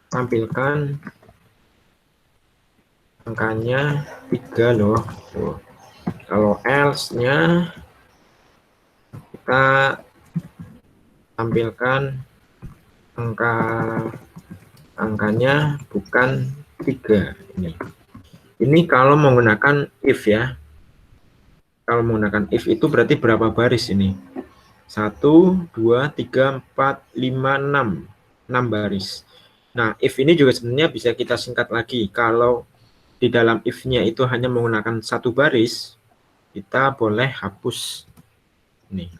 tampilkan angkanya 3 loh. Tuh. Kalau else-nya kita tampilkan angkanya bukan 3 ini kalau menggunakan if ya. Kalau menggunakan if itu berarti berapa baris ini? 1 2 3 4 5 6 baris. Nah, if ini juga sebenarnya bisa kita singkat lagi. Kalau di dalam if-nya itu hanya menggunakan 1 baris, kita boleh hapus ini.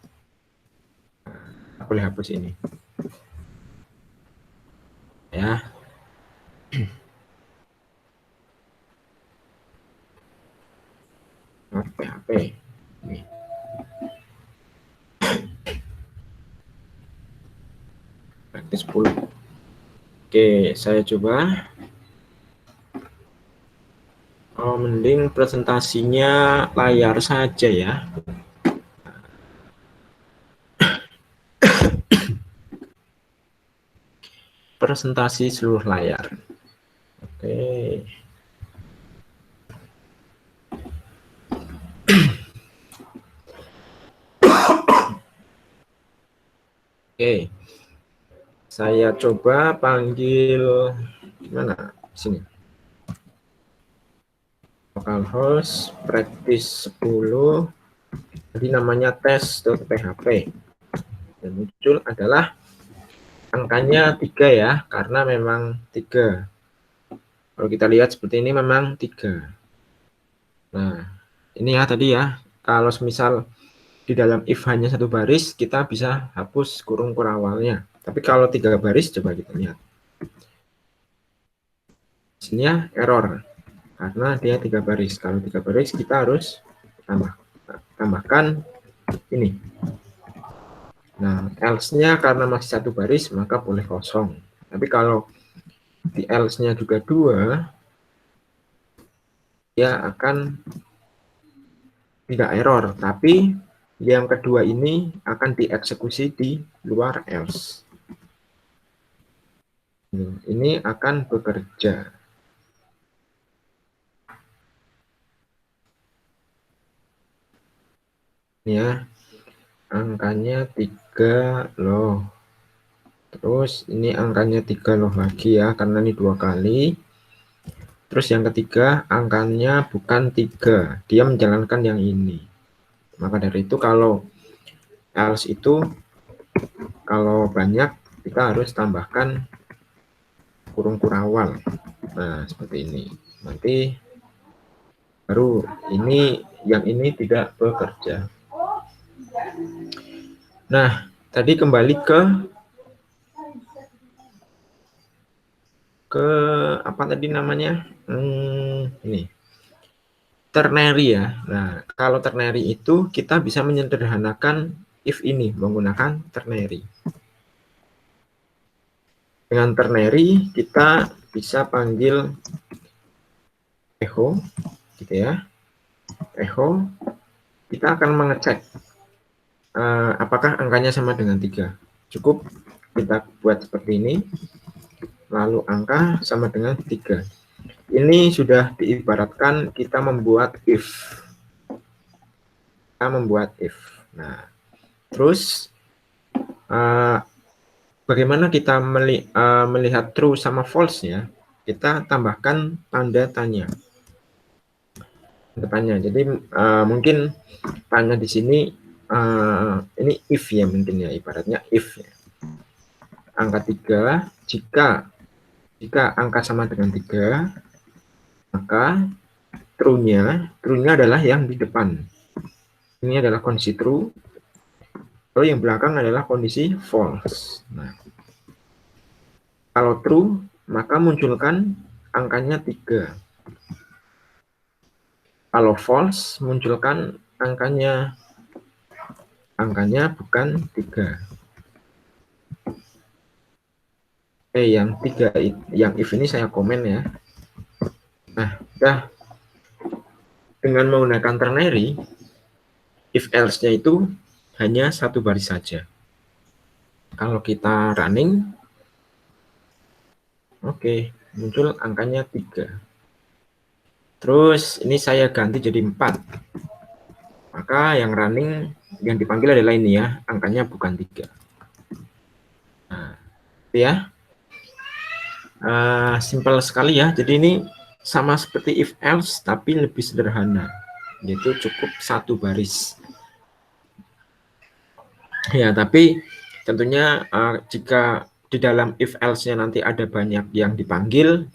Kita boleh hapus ini. Ya. PHP. Ini. Praktis 10. Oke, saya coba. Oh, mending presentasinya layar saja ya. Presentasi seluruh layar. Oke. Oke. Saya coba panggil mana? Sini. Localhost practice 10. Jadi namanya tes.php. Dan muncul adalah angkanya 3 ya, karena memang 3. Kalau kita lihat seperti ini memang 3. Nah, ini ya tadi ya, kalau misal di dalam if hanya 1 baris, kita bisa hapus kurung kurawalnya. Tapi kalau 3 baris, coba kita lihat. Hasilnya error, karena dia 3 baris. Kalau 3 baris, kita harus tambahkan ini. Nah, else-nya karena masih 1 baris, maka boleh kosong. Tapi kalau di else-nya juga 2, dia akan tidak error, tapi yang kedua ini akan dieksekusi di luar else. Ini akan bekerja. Ya, angkanya 3 loh. Terus ini angkanya 3 loh lagi ya, karena ini 2 kali. Terus yang ketiga, angkanya bukan 3, dia menjalankan yang ini. Maka dari itu kalau else itu, kalau banyak, kita harus tambahkan kurung kurawal. Nah, seperti ini. Nanti baru yang ini tidak bekerja. Nah, tadi kembali ke apa tadi namanya? Ini. Ternary ya. Nah, kalau ternary itu kita bisa menyederhanakan if ini menggunakan ternary. Dengan ternary kita bisa panggil echo gitu ya. Echo, kita akan mengecek apakah angkanya sama dengan 3. Cukup kita buat seperti ini, lalu angka sama dengan 3. Ini sudah diibaratkan kita membuat if. Nah, terus bagaimana kita melihat true sama false ya? Kita tambahkan tanda tanya. Jadi mungkin tanya di sini ini if ya, mungkin ya, ibaratnya if ya. Angka 3, jika angka sama dengan 3, maka true-nya adalah yang di depan. Ini adalah kondisi true, lalu yang belakang adalah kondisi false. Nah, kalau true, maka munculkan angkanya 3. Kalau false, munculkan angkanya bukan 3. Yang 3, yang if ini saya komen ya. Nah, dengan menggunakan ternary, if else-nya itu hanya 1 baris saja. Kalau kita running, oke, muncul angkanya 3. Terus ini saya ganti jadi 4. Maka yang running yang dipanggil adalah ini ya, angkanya bukan 3. ya. Simpel sekali ya. Jadi ini sama seperti if else tapi lebih sederhana, yaitu cukup satu baris. Ya, tapi tentunya jika di dalam if else-nya nanti ada banyak yang dipanggil,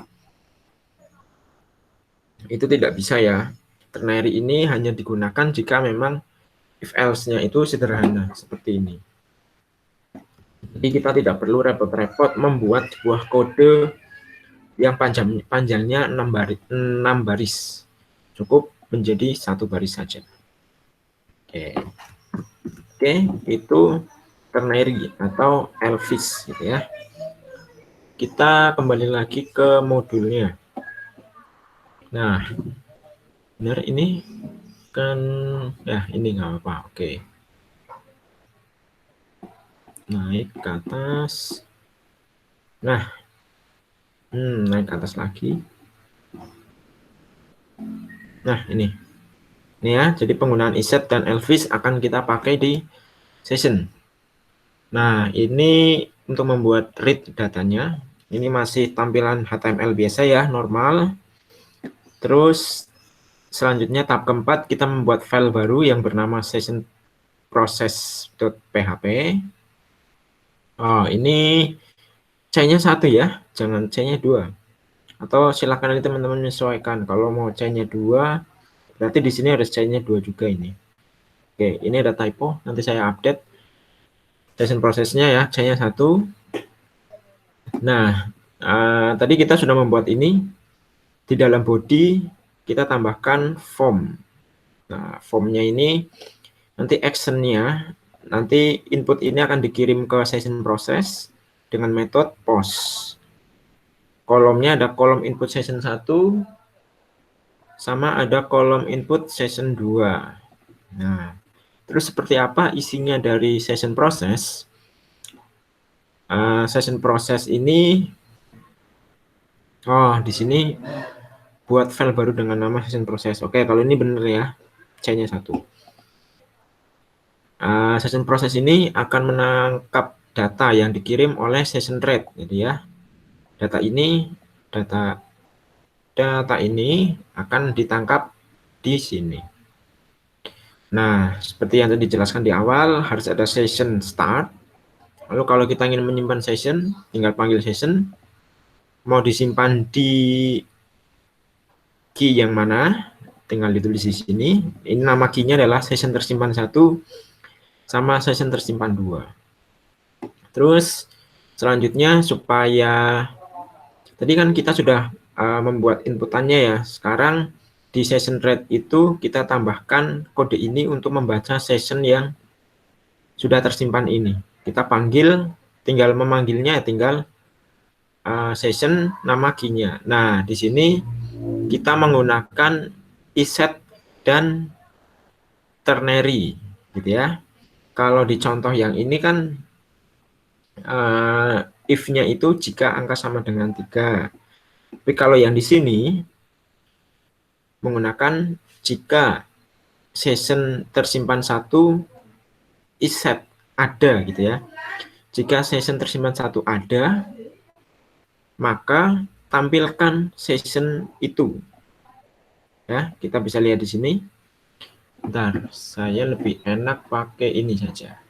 itu tidak bisa ya. Ternary ini hanya digunakan jika memang if else-nya itu sederhana seperti ini. Jadi kita tidak perlu repot-repot membuat sebuah kode yang panjangnya 6 baris. Cukup menjadi satu baris saja. Oke, itu ternary atau Elvis gitu ya. Kita kembali lagi ke modulnya. Nah, benar ini kan ya ini nggak apa-apa. Oke. Naik ke atas. Nah, naik ke atas lagi. Nah, ini ya, jadi penggunaan iset dan Elvis akan kita pakai di session. Nah, ini untuk membuat read datanya, ini masih tampilan HTML biasa ya, normal. Terus selanjutnya tahap keempat, kita membuat file baru yang bernama session process.php. Oh, ini C-nya 1 ya, jangan C-nya 2. Atau silakan nanti teman-teman menyesuaikan. Kalau mau C-nya 2, berarti di sini harus C-nya 2 juga ini. Oke, ini ada typo, nanti saya update. Session prosesnya ya, C-nya 1. Nah, tadi kita sudah membuat ini. Di dalam body, kita tambahkan form. Nah, formnya ini, nanti action-nya, nanti input ini akan dikirim ke session process dengan metode post. Kolomnya ada kolom input session 1, sama ada kolom input session 2. Nah, terus seperti apa isinya dari session process? Session process ini, di sini buat file baru dengan nama session process. Oke, kalau ini benar ya, C-nya 1. Session process ini akan menangkap data yang dikirim oleh session thread, jadi ya. Data ini akan ditangkap di sini. Nah, seperti yang tadi dijelaskan di awal, harus ada session start. Lalu kalau kita ingin menyimpan session, tinggal panggil session. Mau disimpan di key yang mana, tinggal ditulis di sini. Ini nama key-nya adalah session tersimpan 1 sama session tersimpan 2. Terus selanjutnya supaya tadi kan kita sudah membuat inputannya ya. Sekarang di session thread itu kita tambahkan kode ini untuk membaca session yang sudah tersimpan ini. Kita panggil, tinggal memanggilnya tinggal session nama key-nya. Nah, di sini kita menggunakan iset dan ternary gitu ya. Kalau di contoh yang ini kan if-nya itu jika angka sama dengan 3. Tapi kalau yang di sini menggunakan jika session tersimpan 1 iset ada gitu ya. Jika session tersimpan 1 ada, maka tampilkan session itu. Ya, kita bisa lihat di sini. Bentar, saya lebih enak pakai ini saja.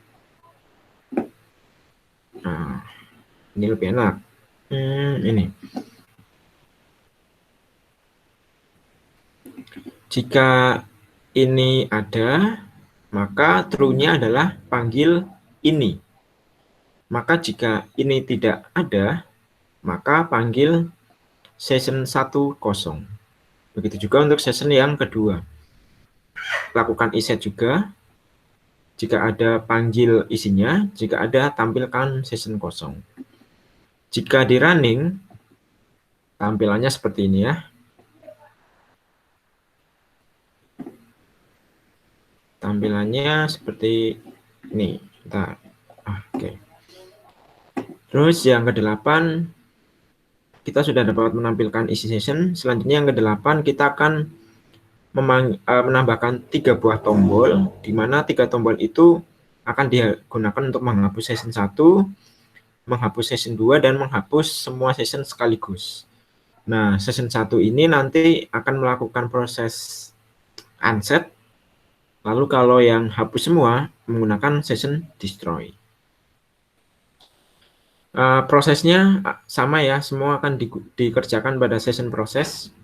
Nah, ini lebih enak. Ini. Jika ini ada, maka true-nya adalah panggil ini. Maka jika ini tidak ada, maka panggil session 1 kosong. Begitu juga untuk session yang kedua. Lakukan iset juga. Jika ada panggil isinya, jika ada tampilkan session kosong. Jika di running, tampilannya seperti ini ya. Tampilannya seperti ini. Bentar. Oke. Terus yang ke-8, kita sudah dapat menampilkan isi session. Selanjutnya yang ke-8, kita akan menambahkan 3 buah tombol, di mana 3 tombol itu akan digunakan untuk menghapus session 1, menghapus session 2 dan menghapus semua session sekaligus. Nah, session 1 ini nanti akan melakukan proses unset, lalu kalau yang hapus semua menggunakan session destroy. Prosesnya sama ya, semua akan dikerjakan pada session proses,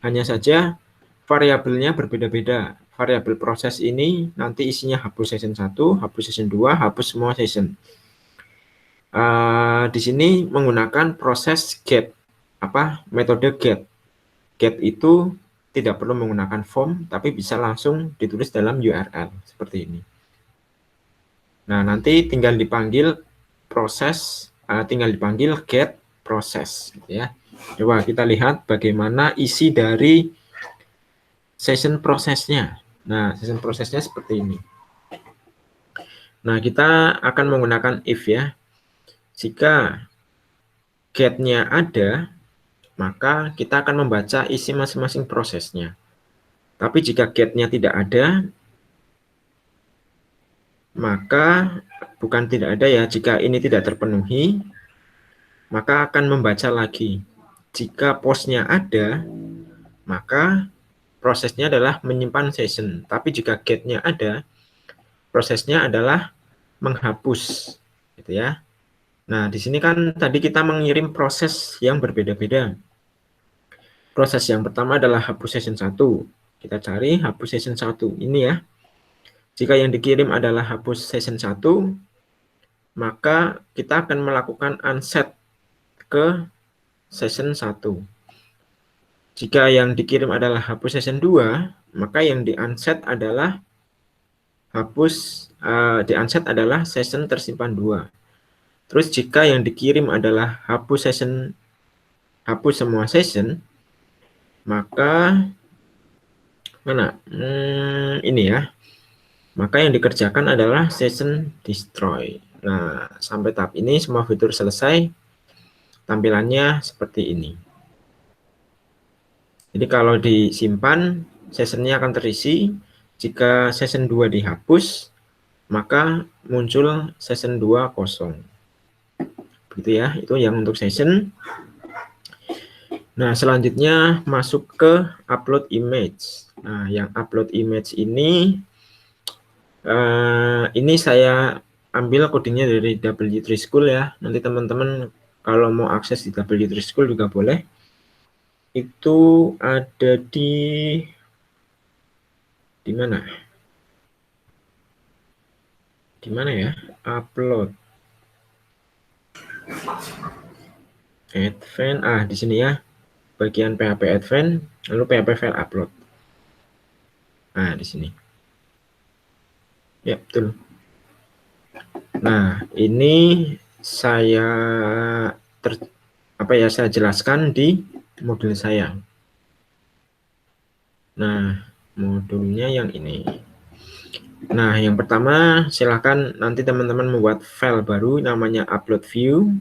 hanya saja variabelnya berbeda-beda. Variabel proses ini nanti isinya hapus session 1, hapus session 2, hapus semua session. Di sini menggunakan proses get, metode get. Get itu tidak perlu menggunakan form, tapi bisa langsung ditulis dalam URL seperti ini. Nah, nanti tinggal dipanggil proses, tinggal dipanggil get proses, gitu ya. Coba kita lihat bagaimana isi dari session prosesnya. Nah, session prosesnya seperti ini. Nah, kita akan menggunakan if ya. Jika get-nya ada, maka kita akan membaca isi masing-masing prosesnya. Tapi jika get-nya tidak ada, maka bukan tidak ada ya, jika ini tidak terpenuhi, maka akan membaca lagi. Jika post-nya ada, maka prosesnya adalah menyimpan session. Tapi jika get-nya ada, prosesnya adalah menghapus, gitu ya. Nah, di sini kan tadi kita mengirim proses yang berbeda-beda. Proses yang pertama adalah hapus session 1. Kita cari hapus session 1. Ini ya. Jika yang dikirim adalah hapus session 1, maka kita akan melakukan unset ke session 1. Jika yang dikirim adalah hapus session 2, maka yang di-unset adalah di-unset adalah session tersimpan 2. Terus jika yang dikirim adalah hapus semua session, maka ini ya. Maka yang dikerjakan adalah session destroy. Nah, sampai tahap ini semua fitur selesai. Tampilannya seperti ini. Jadi kalau disimpan, sessionnya akan terisi. Jika session 2 dihapus, maka muncul session 2 kosong. Begitu ya, itu yang untuk session. Nah, selanjutnya masuk ke upload image. Nah, yang upload image ini saya ambil codingnya dari W3 School ya. Nanti teman-teman kalau mau akses di W3 School juga boleh. Itu ada di mana? Di mana ya? Upload. Advanced, di sini ya. Bagian PHP Advanced, lalu PHP File Upload. Nah, di sini. Ya, betul. Nah, ini saya jelaskan di modul saya. Nah, modulnya yang ini. Nah, yang pertama silakan nanti teman-teman membuat file baru namanya upload view.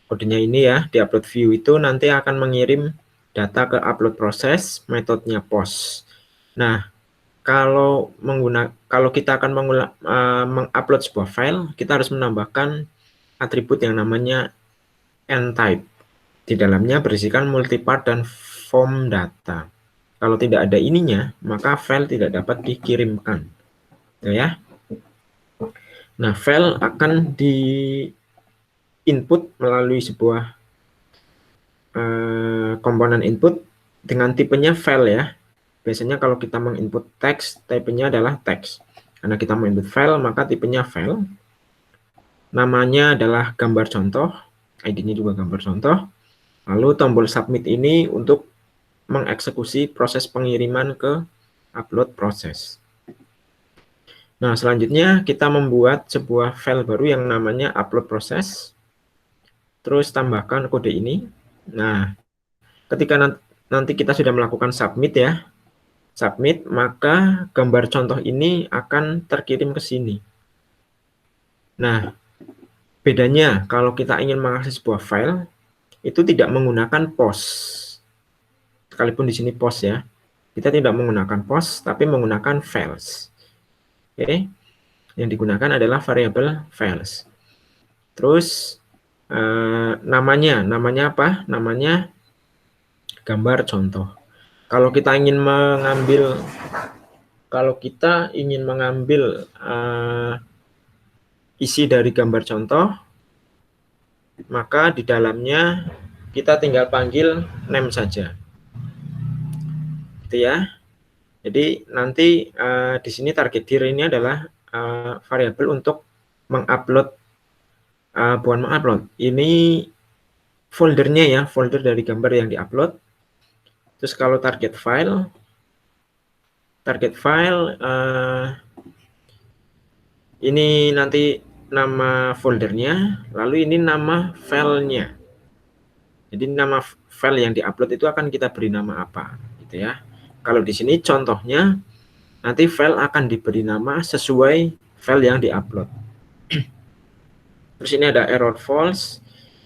Kodenya ini ya, di upload view itu nanti akan mengirim data ke upload proses, metodenya post. Nah, kalau kita akan mengupload sebuah file, kita harus menambahkan atribut yang namanya nType. Di dalamnya berisikan multipart dan form data. Kalau tidak ada ininya, maka file tidak dapat dikirimkan. Ya. Nah, file akan di input melalui sebuah komponen input dengan tipenya file ya. Biasanya kalau kita menginput teks, tipenya adalah teks. Karena kita menginput file, maka tipenya file. Namanya adalah gambar contoh, ID-nya juga gambar contoh. Lalu tombol submit ini untuk mengeksekusi proses pengiriman ke upload proses. Nah, selanjutnya kita membuat sebuah file baru yang namanya upload proses. Terus tambahkan kode ini. Nah, ketika nanti kita sudah melakukan submit ya, maka gambar contoh ini akan terkirim ke sini. Nah, bedanya kalau kita ingin mengakses sebuah file, itu tidak menggunakan post. Sekalipun di sini post ya, kita tidak menggunakan post, tapi menggunakan files. Oke, yang digunakan adalah variabel files. Terus namanya apa? Namanya gambar contoh. Kalau kita ingin mengambil isi dari gambar contoh, maka di dalamnya kita tinggal panggil name saja, gitu ya. Jadi nanti di sini target dir ini adalah variabel untuk mengupload, bukan mengupload, ini foldernya ya, folder dari gambar yang diupload. Terus kalau target file ini nanti nama foldernya, lalu ini nama filenya. Jadi nama file yang diupload itu akan kita beri nama apa, gitu ya. Kalau di sini contohnya nanti file akan diberi nama sesuai file yang diupload. Terus ini ada error false.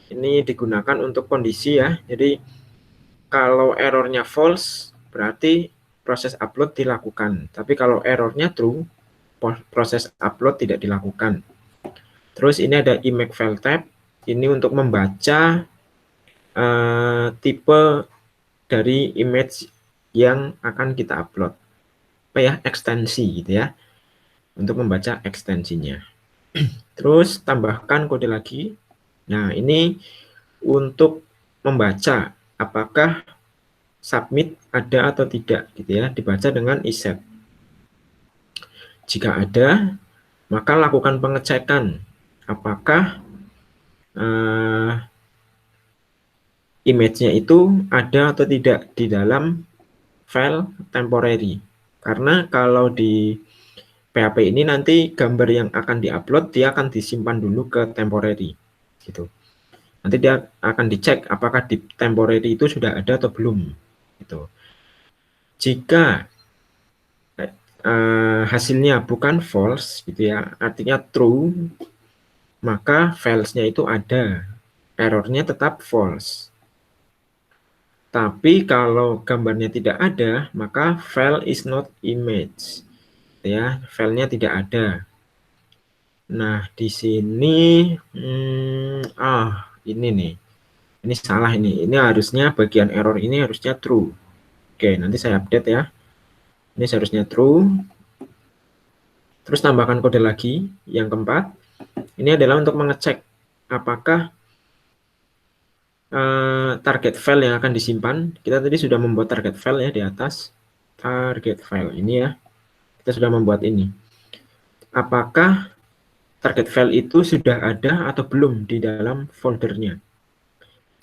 Ini digunakan untuk kondisi ya. Jadi kalau errornya false berarti proses upload dilakukan. Tapi kalau errornya true, proses upload tidak dilakukan. Terus ini ada image file type. Ini untuk membaca tipe dari image yang akan kita upload. Apa ya? Ekstensi gitu ya. Untuk membaca ekstensinya. Terus tambahkan kode lagi. Nah, ini untuk membaca apakah submit ada atau tidak gitu ya, dibaca dengan iset. Jika ada, maka lakukan pengecekan apakah image-nya itu ada atau tidak di dalam file temporary. Karena kalau di PHP ini nanti gambar yang akan diupload dia akan disimpan dulu ke temporary gitu. Nanti dia akan dicek apakah di temporary itu sudah ada atau belum gitu. Jika hasilnya bukan false gitu ya, artinya true, maka filesnya itu ada, errornya tetap false. Tapi kalau gambarnya tidak ada, maka file is not image ya, filenya tidak ada. Nah, di sini ini nih. Ini salah ini. Ini harusnya bagian error ini harusnya true. Oke, nanti saya update ya. Ini seharusnya true. Terus tambahkan kode lagi yang keempat. Ini adalah untuk mengecek apakah target file yang akan disimpan. Kita tadi sudah membuat target file ya di atas. Target file ini ya. Kita sudah membuat ini. Apakah target file itu sudah ada atau belum di dalam foldernya.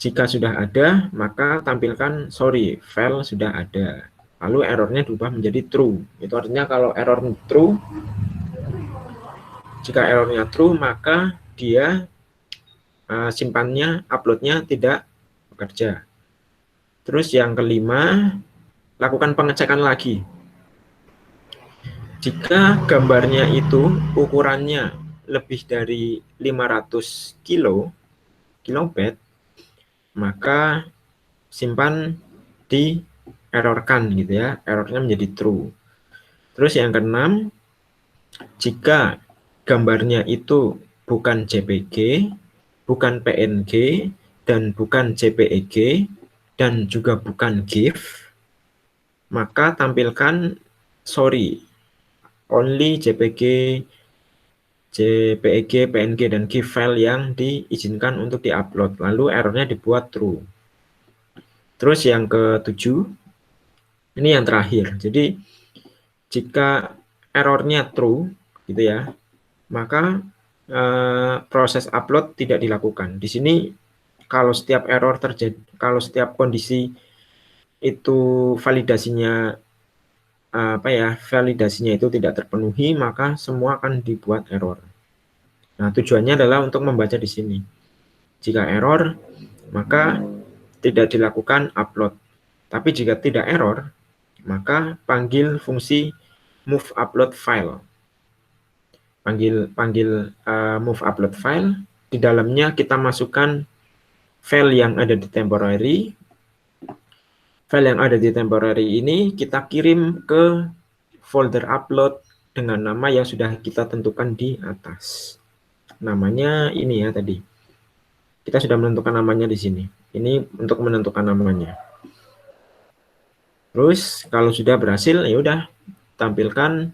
Jika sudah ada, maka tampilkan sorry, file sudah ada. Lalu errornya diubah menjadi true. Itu artinya kalau error true, jika errornya true, maka dia simpannya, uploadnya tidak bekerja. Terus yang kelima, lakukan pengecekan lagi. Jika gambarnya itu ukurannya lebih dari 500 kilobyte, maka simpan di errorkan gitu ya, errornya menjadi true. Terus yang keenam, jika gambarnya itu bukan JPG, bukan PNG, dan bukan JPEG, dan juga bukan GIF, maka tampilkan sorry, only JPG, JPEG, PNG, dan GIF file yang diizinkan untuk diupload. Lalu errornya dibuat true. Terus yang ketujuh, ini yang terakhir. Jadi jika errornya true, gitu ya, maka proses upload tidak dilakukan. Di sini kalau setiap error terjadi, kalau setiap kondisi itu validasinya validasinya itu tidak terpenuhi, maka semua akan dibuat error. Nah, tujuannya adalah untuk membaca di sini. Jika error, maka tidak dilakukan upload. Tapi jika tidak error, maka panggil fungsi move upload file. Panggil move upload file. Di dalamnya kita masukkan file yang ada di temporary. File yang ada di temporary ini kita kirim ke folder upload dengan nama yang sudah kita tentukan di atas. Namanya ini ya tadi. Kita sudah menentukan namanya di sini. Ini untuk menentukan namanya. Terus kalau sudah berhasil, ya udah tampilkan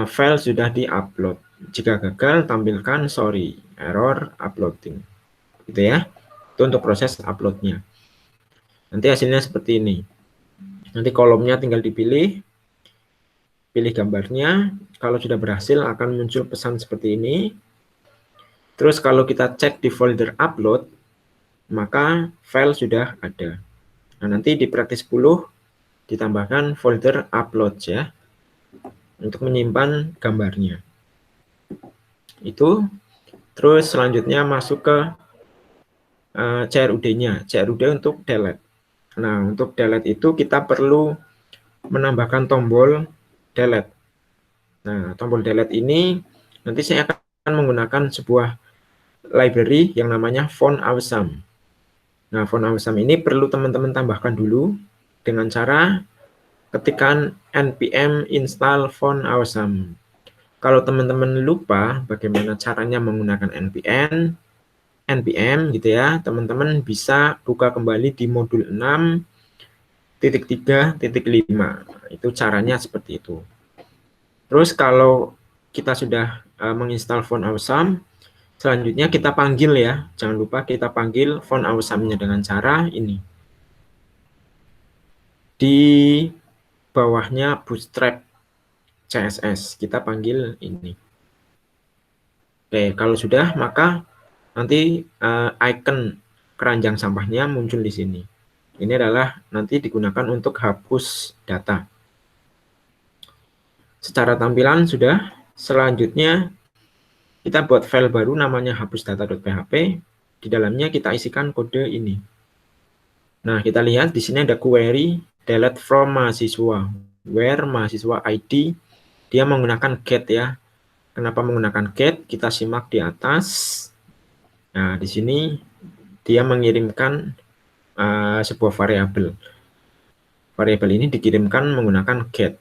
file sudah di-upload. Jika gagal, tampilkan sorry, error uploading. Gitu ya. Itu untuk proses uploadnya. Nanti hasilnya seperti ini. Nanti kolomnya tinggal dipilih, pilih gambarnya. Kalau sudah berhasil akan muncul pesan seperti ini. Terus kalau kita cek di folder upload, maka file sudah ada. Nah, nanti di praktis 10 ditambahkan folder upload ya, untuk menyimpan gambarnya. Itu. Terus selanjutnya masuk ke CRUD-nya, CRUD untuk delete. Nah, untuk delete itu kita perlu menambahkan tombol delete. Nah, tombol delete ini nanti saya akan menggunakan sebuah library yang namanya Font Awesome. Nah, Font Awesome ini perlu teman-teman tambahkan dulu dengan cara ketikkan npm install Font Awesome. Kalau teman-teman lupa bagaimana caranya menggunakan npm gitu ya, teman-teman bisa buka kembali di modul 6.3.5. Itu caranya seperti itu. Terus kalau kita sudah menginstal Font Awesome, selanjutnya kita panggil ya, jangan lupa kita panggil Font Awesome-nya dengan cara ini. Di bawahnya Bootstrap CSS, kita panggil ini. Oke, kalau sudah maka nanti icon keranjang sampahnya muncul di sini. Ini adalah nanti digunakan untuk hapus data. Secara tampilan sudah. Selanjutnya kita buat file baru namanya hapusdata.php. Di dalamnya kita isikan kode ini. Nah, kita lihat di sini ada query delete from mahasiswa, where mahasiswa ID. Dia menggunakan get ya. Kenapa menggunakan get? Kita simak di atas. Nah, di sini dia mengirimkan sebuah variabel. Variabel ini dikirimkan menggunakan get.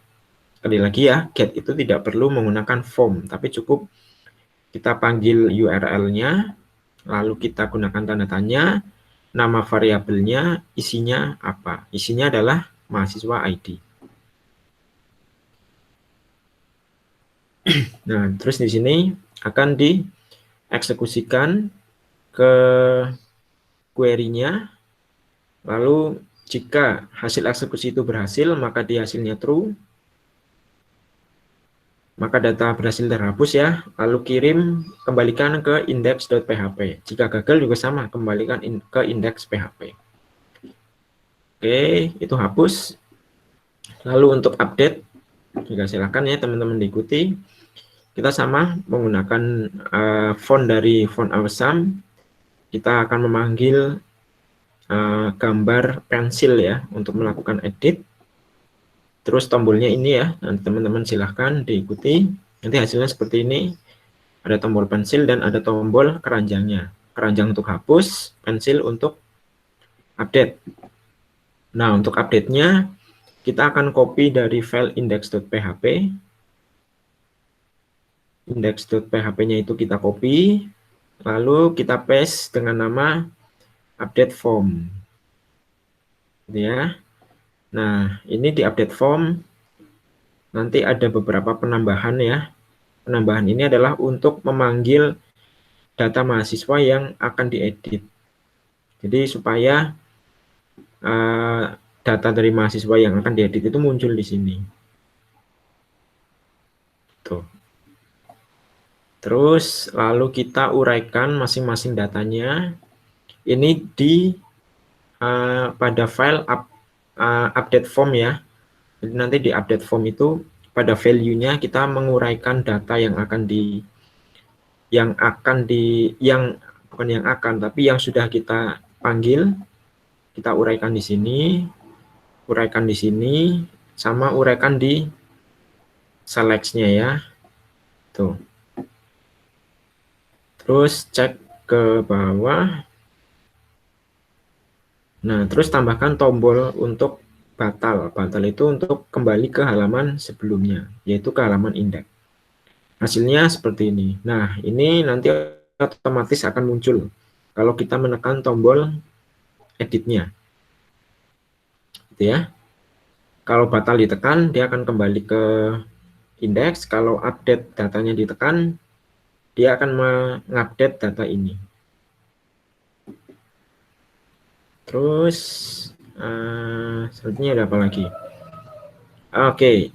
Sekali lagi ya, get itu tidak perlu menggunakan form, tapi cukup kita panggil URL-nya, lalu kita gunakan tanda tanya, nama variabelnya, isinya apa? Isinya adalah mahasiswa ID. Nah, terus di sini akan dieksekusikan ke query-nya, lalu jika hasil eksekusi itu berhasil, maka di hasilnya true, maka data berhasil terhapus ya, lalu kirim, kembalikan ke index.php. Jika gagal juga sama, kembalikan ke index.php. Oke, itu hapus. Lalu untuk update, juga silakan ya teman-teman diikuti. Kita sama menggunakan font dari Font Awesome. Kita akan memanggil gambar pensil ya, untuk melakukan edit. Terus tombolnya ini ya, nanti teman-teman silahkan diikuti. Nanti hasilnya seperti ini. Ada tombol pensil dan ada tombol keranjangnya. Keranjang untuk hapus, pensil untuk update. Nah, untuk update-nya, kita akan copy dari file index.php. Index.php-nya itu kita copy, lalu kita paste dengan nama update form. Ya. Nah, ini di update form nanti ada beberapa penambahan ya. Penambahan ini adalah untuk memanggil data mahasiswa yang akan diedit. Jadi supaya data dari mahasiswa yang akan diedit itu muncul di sini. Tuh. Terus lalu kita uraikan masing-masing datanya. Ini di pada file update form ya. Jadi nanti di update form itu pada value-nya kita menguraikan data yang sudah kita panggil, kita uraikan di sini, sama uraikan di select-nya ya. Tuh. Terus cek ke bawah. Nah, terus tambahkan tombol untuk batal. Batal itu untuk kembali ke halaman sebelumnya, yaitu ke halaman indeks. Hasilnya seperti ini. Nah, ini nanti otomatis akan muncul kalau kita menekan tombol editnya, gitu ya. Kalau batal ditekan, dia akan kembali ke indeks. Kalau update datanya ditekan, dia akan mengupdate data ini. Terus selanjutnya ada apa lagi? Oke,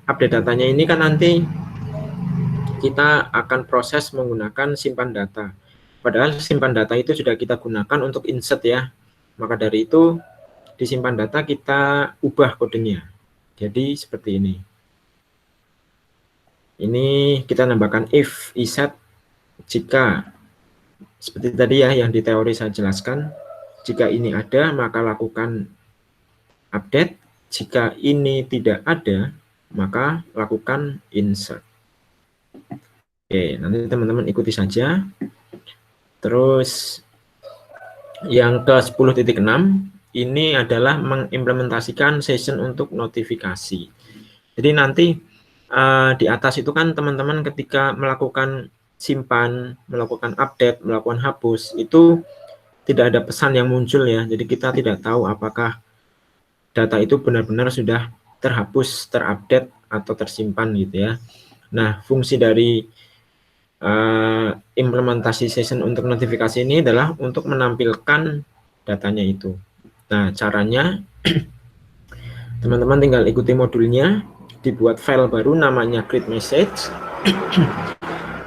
update datanya ini kan nanti kita akan proses menggunakan simpan data. Padahal simpan data itu sudah kita gunakan untuk insert ya. Maka dari itu di simpan data kita ubah kodenya. Jadi seperti ini. Ini kita nambahkan if iset jika seperti tadi ya yang di teori saya jelaskan. Jika ini ada maka lakukan update. Jika ini tidak ada maka lakukan insert. Oke, nanti teman-teman ikuti saja. Terus yang ke 10.6 ini adalah mengimplementasikan session untuk notifikasi. Jadi nanti di atas itu kan teman-teman ketika melakukan simpan, melakukan update, melakukan hapus, itu tidak ada pesan yang muncul ya. Jadi kita tidak tahu apakah data itu benar-benar sudah terhapus, terupdate, atau tersimpan gitu ya. Nah, fungsi dari implementasi session untuk notifikasi ini adalah untuk menampilkan datanya itu. Nah, caranya teman-teman tinggal ikuti modulnya, dibuat file baru namanya create message.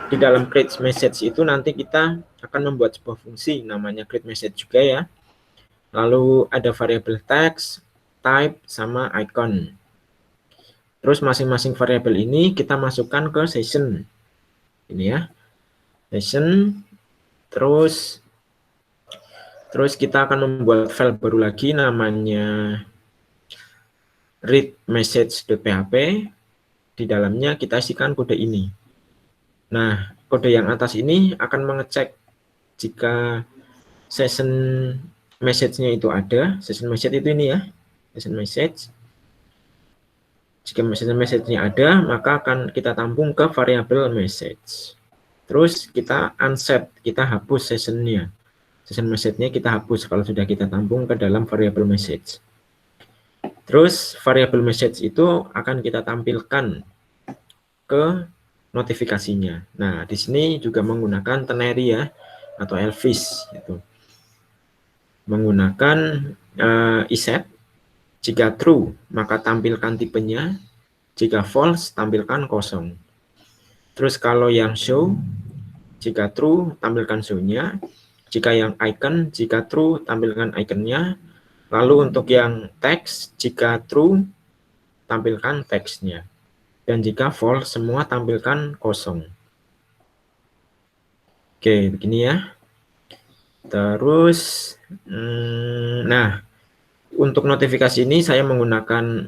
Di dalam create message itu nanti kita akan membuat sebuah fungsi namanya create message juga ya. Lalu ada variabel text, type, sama icon. Terus masing-masing variabel ini kita masukkan ke session. Ini ya. Session. Terus kita akan membuat file baru lagi namanya read message.php. Di dalamnya kita isikan kode ini. Nah, kode yang atas ini akan mengecek jika session message-nya itu ada. Session message itu ini ya, session message. Jika message-nya ada, maka akan kita tampung ke variabel message. Terus kita unset, kita hapus session-nya. Session message-nya kita hapus kalau sudah kita tampung ke dalam variabel message. Terus variabel message itu akan kita tampilkan ke notifikasinya. Nah, di sini juga menggunakan Teneri ya, atau Elvis itu. Menggunakan iset. Jika true, maka tampilkan tipenya. Jika false, tampilkan kosong. Terus kalau yang show, jika true, tampilkan show-nya. Jika yang icon, jika true, tampilkan iconnya. Lalu untuk yang text, jika true, tampilkan text-nya. Dan jika false, semua tampilkan kosong. Oke, begini ya. Terus, nah, untuk notifikasi ini saya menggunakan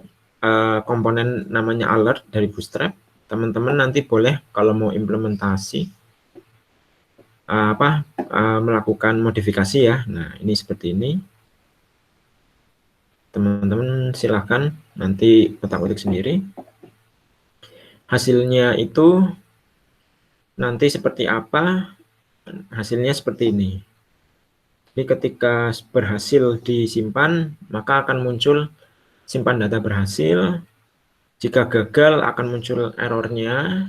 komponen namanya alert dari Bootstrap. Teman-teman nanti boleh kalau mau implementasi melakukan modifikasi ya. Nah, ini seperti ini. Teman-teman silahkan nanti otak-atik sendiri. Hasilnya itu nanti seperti apa? Hasilnya seperti ini. Jadi ketika berhasil disimpan, maka akan muncul simpan data berhasil. Jika gagal akan muncul errornya.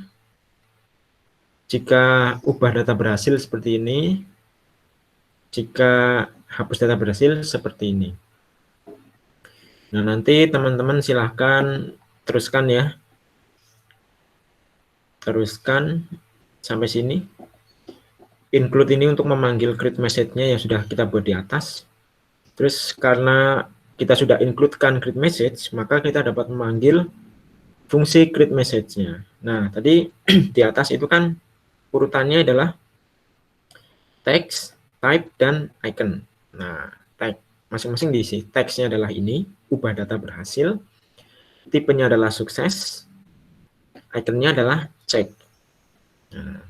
Jika ubah data berhasil seperti ini. Jika hapus data berhasil seperti ini. Nah, nanti teman-teman silahkan teruskan ya. Teruskan sampai sini. Include ini untuk memanggil create message-nya yang sudah kita buat di atas. Terus karena kita sudah includekan create message, maka kita dapat memanggil fungsi create message-nya. Nah, tadi di atas itu kan urutannya adalah text, type, dan icon. Nah, type masing-masing diisi. Text-nya adalah ini, ubah data berhasil. Tipenya adalah sukses. Iconnya adalah check. Nah,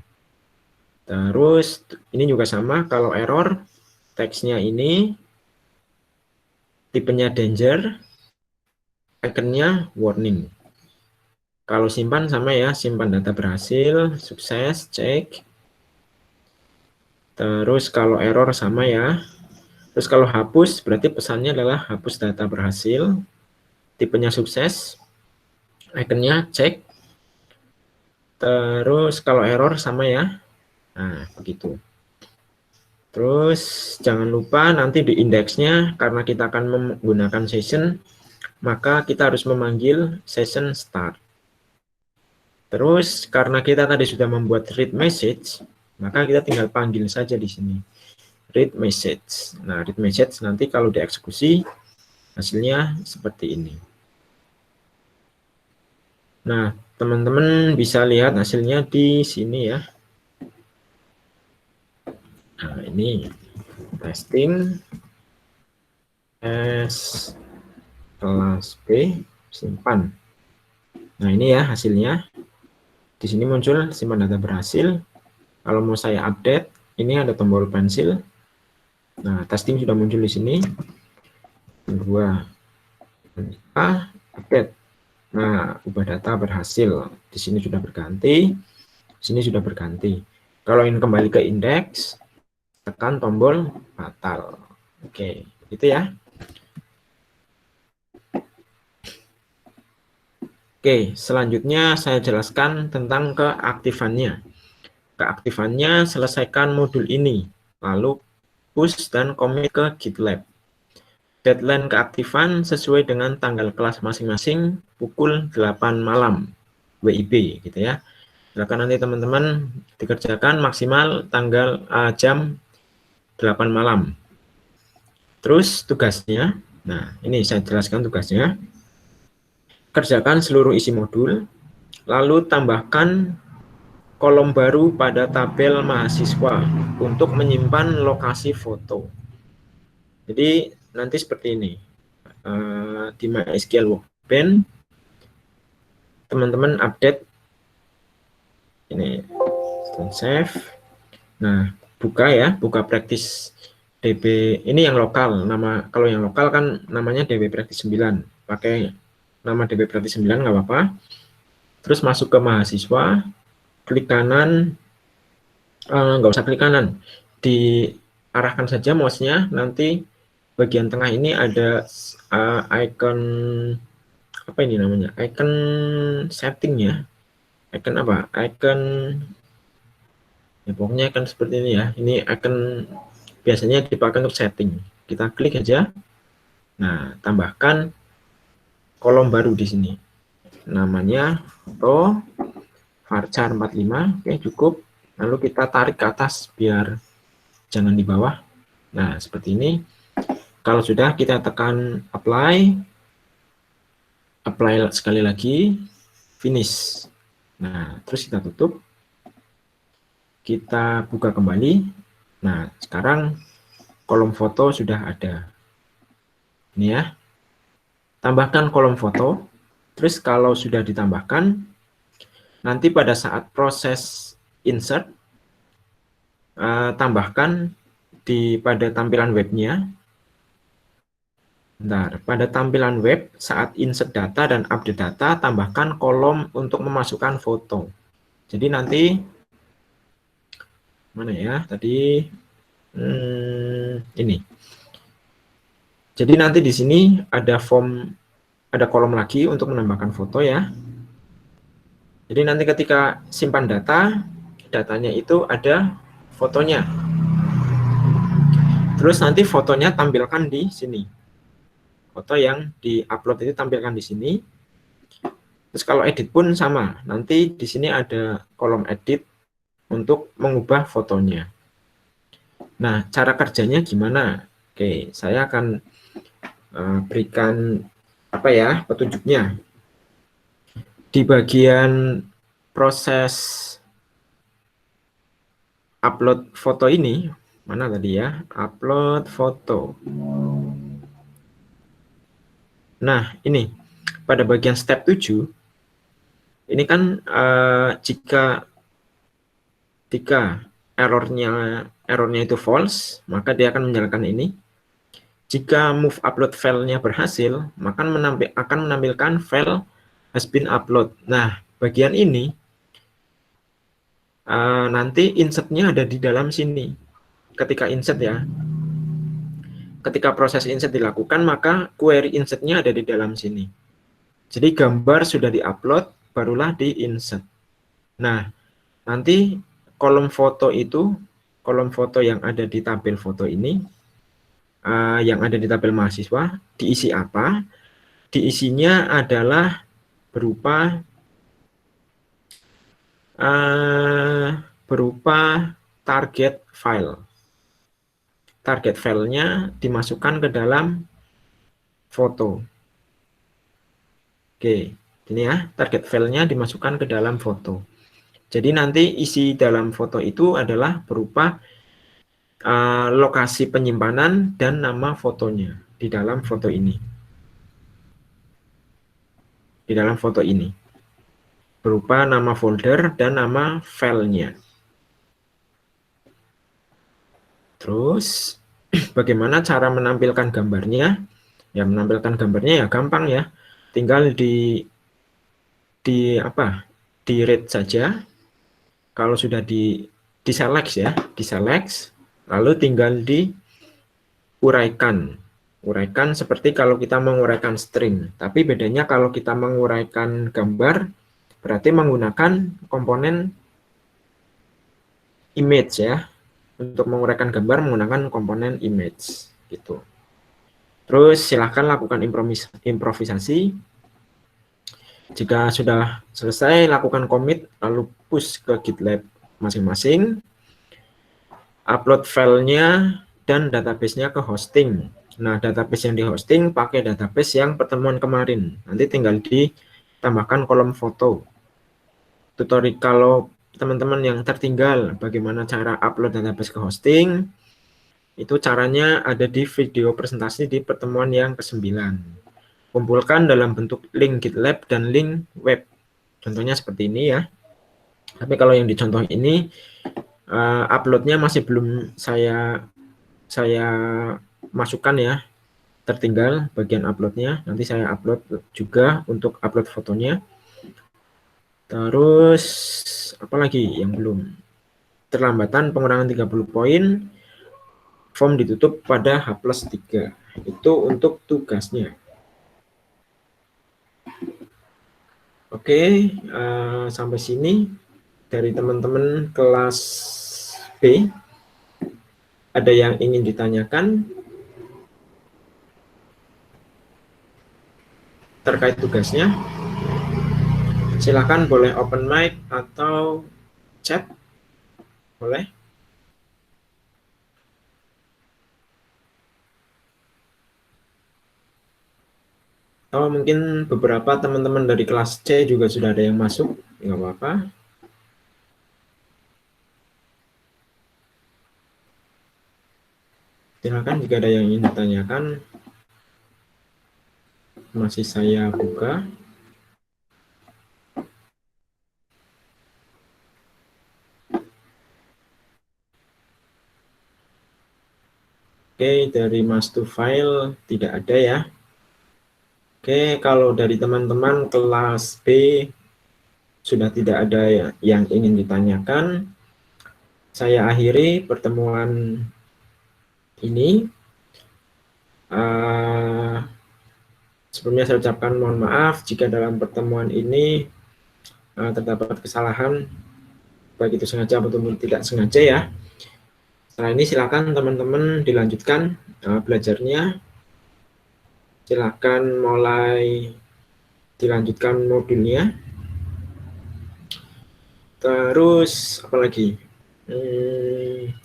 terus ini juga sama, kalau error, text-nya ini, tipenya danger, iconnya warning. Kalau simpan sama ya, simpan data berhasil, sukses, cek. Terus kalau error sama ya. Terus kalau hapus berarti pesannya adalah hapus data berhasil. Tipenya sukses. Ikonnya cek. Terus kalau error sama ya. Nah, begitu. Terus jangan lupa nanti di indeksnya, karena kita akan menggunakan session, maka kita harus memanggil session start. Terus karena kita tadi sudah membuat read message, maka kita tinggal panggil saja di sini. Read message. Nah, read message nanti kalau dieksekusi, hasilnya seperti ini. Nah, teman-teman bisa lihat hasilnya di sini ya. Nah, ini testing S kelas B simpan. Nah, ini ya hasilnya. Di sini muncul simpan data berhasil. Kalau mau saya update, ini ada tombol pensil. Nah, testing sudah muncul di sini. Kedua, update. Nah, ubah data berhasil. Di sini sudah berganti. Di sini sudah berganti. Kalau ingin kembali ke indeks, tekan tombol batal. Oke, itu ya. Oke, selanjutnya saya jelaskan tentang keaktifannya. Keaktifannya selesaikan modul ini, lalu push dan commit ke GitLab. Deadline keaktifan sesuai dengan tanggal kelas masing-masing pukul 8 malam WIB gitu ya. Silakan nanti teman-teman dikerjakan maksimal tanggal jam 8 malam. Terus tugasnya, nah ini saya jelaskan tugasnya. Kerjakan seluruh isi modul, lalu tambahkan kolom baru pada tabel mahasiswa untuk menyimpan lokasi foto. Jadi nanti seperti ini, di MySQL Workbench, teman-teman update ini, save. Nah, buka ya, buka practice DB, ini yang lokal, nama kalau yang lokal kan namanya DB practice 9, pakai nama DB practice 9 nggak apa-apa. Terus masuk ke mahasiswa, klik kanan, nggak usah klik kanan, diarahkan saja mouse-nya, nanti bagian tengah ini ada icon, apa ini namanya, icon setting ya, icon apa, icon, ya pokoknya icon seperti ini ya, ini icon biasanya dipakai untuk setting, kita klik aja. Nah, tambahkan kolom baru di sini, namanya foto varchar 45, oke cukup. Lalu kita tarik ke atas biar jangan di bawah. Nah, seperti ini. Kalau sudah, kita tekan apply sekali lagi, finish. Nah, terus kita tutup. Kita buka kembali. Nah, sekarang kolom foto sudah ada. Ini ya. Tambahkan kolom foto. Terus kalau sudah ditambahkan, nanti pada saat proses insert, tambahkan pada tampilan webnya. Bentar, pada tampilan web saat insert data dan update data, tambahkan kolom untuk memasukkan foto. Jadi nanti mana ya tadi, ini. Jadi nanti di sini ada form, ada kolom lagi untuk menambahkan foto ya. Jadi nanti ketika simpan data, datanya itu ada fotonya. Terus nanti fotonya tampilkan di sini. Foto yang di-upload itu tampilkan di sini. Terus kalau edit pun sama. Nanti di sini ada kolom edit untuk mengubah fotonya. Nah, cara kerjanya gimana? Oke, saya akan berikan apa ya petunjuknya. Di bagian proses upload foto ini, mana tadi ya? Upload foto. Nah, ini pada bagian step 7, ini kan jika errornya itu false, maka dia akan menyalakan ini. Jika move upload filenya berhasil, maka akan menampilkan file has been upload. Nah, bagian ini nanti insertnya ada di dalam sini. ketika insert ya. Ketika proses insert dilakukan, maka query insert-nya ada di dalam sini. Jadi gambar sudah diupload, barulah di-insert. Nah, nanti kolom foto itu, kolom foto yang ada di tabel foto ini, yang ada di tabel mahasiswa, diisi apa? Diisinya adalah berupa target file. Target filenya dimasukkan ke dalam foto. Oke, ini ya, target filenya dimasukkan ke dalam foto. Jadi nanti isi dalam foto itu adalah berupa lokasi penyimpanan dan nama fotonya di dalam foto ini. Di dalam foto ini. Berupa nama folder dan nama filenya. Terus bagaimana cara menampilkan gambarnya? Ya, menampilkan gambarnya ya gampang ya. Tinggal di read saja. Kalau sudah di select ya, di select, lalu tinggal diuraikan. Uraikan seperti kalau kita menguraikan string, tapi bedanya kalau kita menguraikan gambar berarti menggunakan komponen image ya. Untuk menguraikan gambar menggunakan komponen image gitu. Terus silahkan lakukan improvisasi. Jika sudah selesai, lakukan commit lalu push ke GitLab masing-masing. Upload filenya dan database-nya ke hosting. Nah, database yang di hosting pakai database yang pertemuan kemarin. Nanti tinggal ditambahkan kolom foto. Tutorial kalau teman-teman yang tertinggal bagaimana cara upload database ke hosting, itu caranya ada di video presentasi di pertemuan yang ke-9. Kumpulkan dalam bentuk link GitLab dan link web. Contohnya seperti ini ya. Tapi kalau yang di contoh ini, uploadnya masih belum saya masukkan ya. Tertinggal bagian uploadnya. Nanti saya upload juga untuk upload fotonya. Terus apalagi yang belum? Terlambatan pengurangan 30 poin, form ditutup pada H+3. Itu untuk tugasnya. Oke, sampai sini dari teman-teman kelas B. Ada yang ingin ditanyakan terkait tugasnya? Silakan boleh open mic atau chat. Boleh. Atau mungkin beberapa teman-teman dari kelas C juga sudah ada yang masuk. Nggak apa-apa. Silakan jika ada yang ingin ditanyakan. Masih saya buka. Oke, dari master file tidak ada ya. Oke, kalau dari teman-teman kelas B sudah tidak ada yang ingin ditanyakan, saya akhiri pertemuan ini. Sebelumnya saya ucapkan mohon maaf jika dalam pertemuan ini terdapat kesalahan, baik itu sengaja ataupun tidak sengaja ya. Setelah ini silakan teman-teman dilanjutkan belajarnya. Silakan mulai dilanjutkan modulnya. Terus apalagi?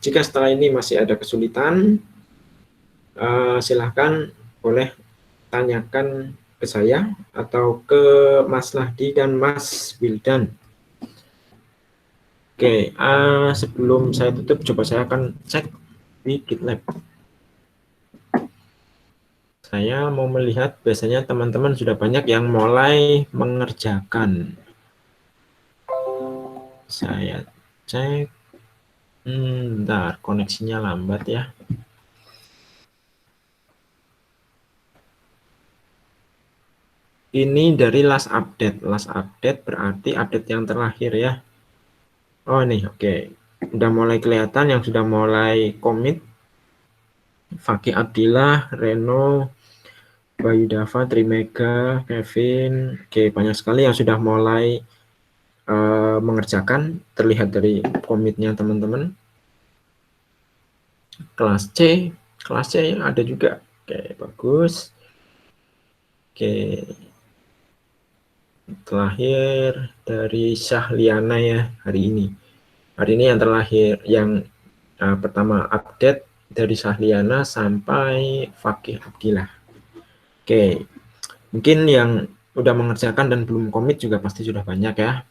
Jika setelah ini masih ada kesulitan, silahkan boleh tanyakan ke saya atau ke Mas Lahdi dan Mas Wildan. Oke, sebelum saya tutup, coba saya akan cek di GitLab. Saya mau melihat biasanya teman-teman sudah banyak yang mulai mengerjakan. Saya cek. Bentar, koneksinya lambat ya. Ini dari last update. Last update berarti update yang terakhir ya. Oh, ini oke. udah mulai kelihatan yang sudah mulai komit. Fakih Abdillah, Reno, Bayu Dava, Trimega, Kevin, oke, banyak sekali yang sudah mulai mengerjakan, terlihat dari komitnya teman-teman. Kelas C ada juga, oke, bagus. Oke, terlahir dari Syahliana ya hari ini. Hari ini yang terlahir, yang pertama update dari Syahliana sampai Fakih Abdillah. Oke, mungkin yang udah mengerjakan dan belum komit juga pasti sudah banyak ya.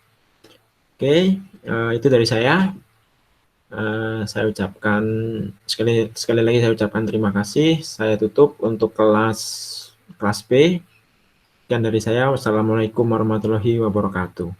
Oke, itu dari saya. Saya ucapkan sekali lagi saya ucapkan terima kasih. Saya tutup untuk kelas B. Dan dari saya, wassalamualaikum warahmatullahi wabarakatuh.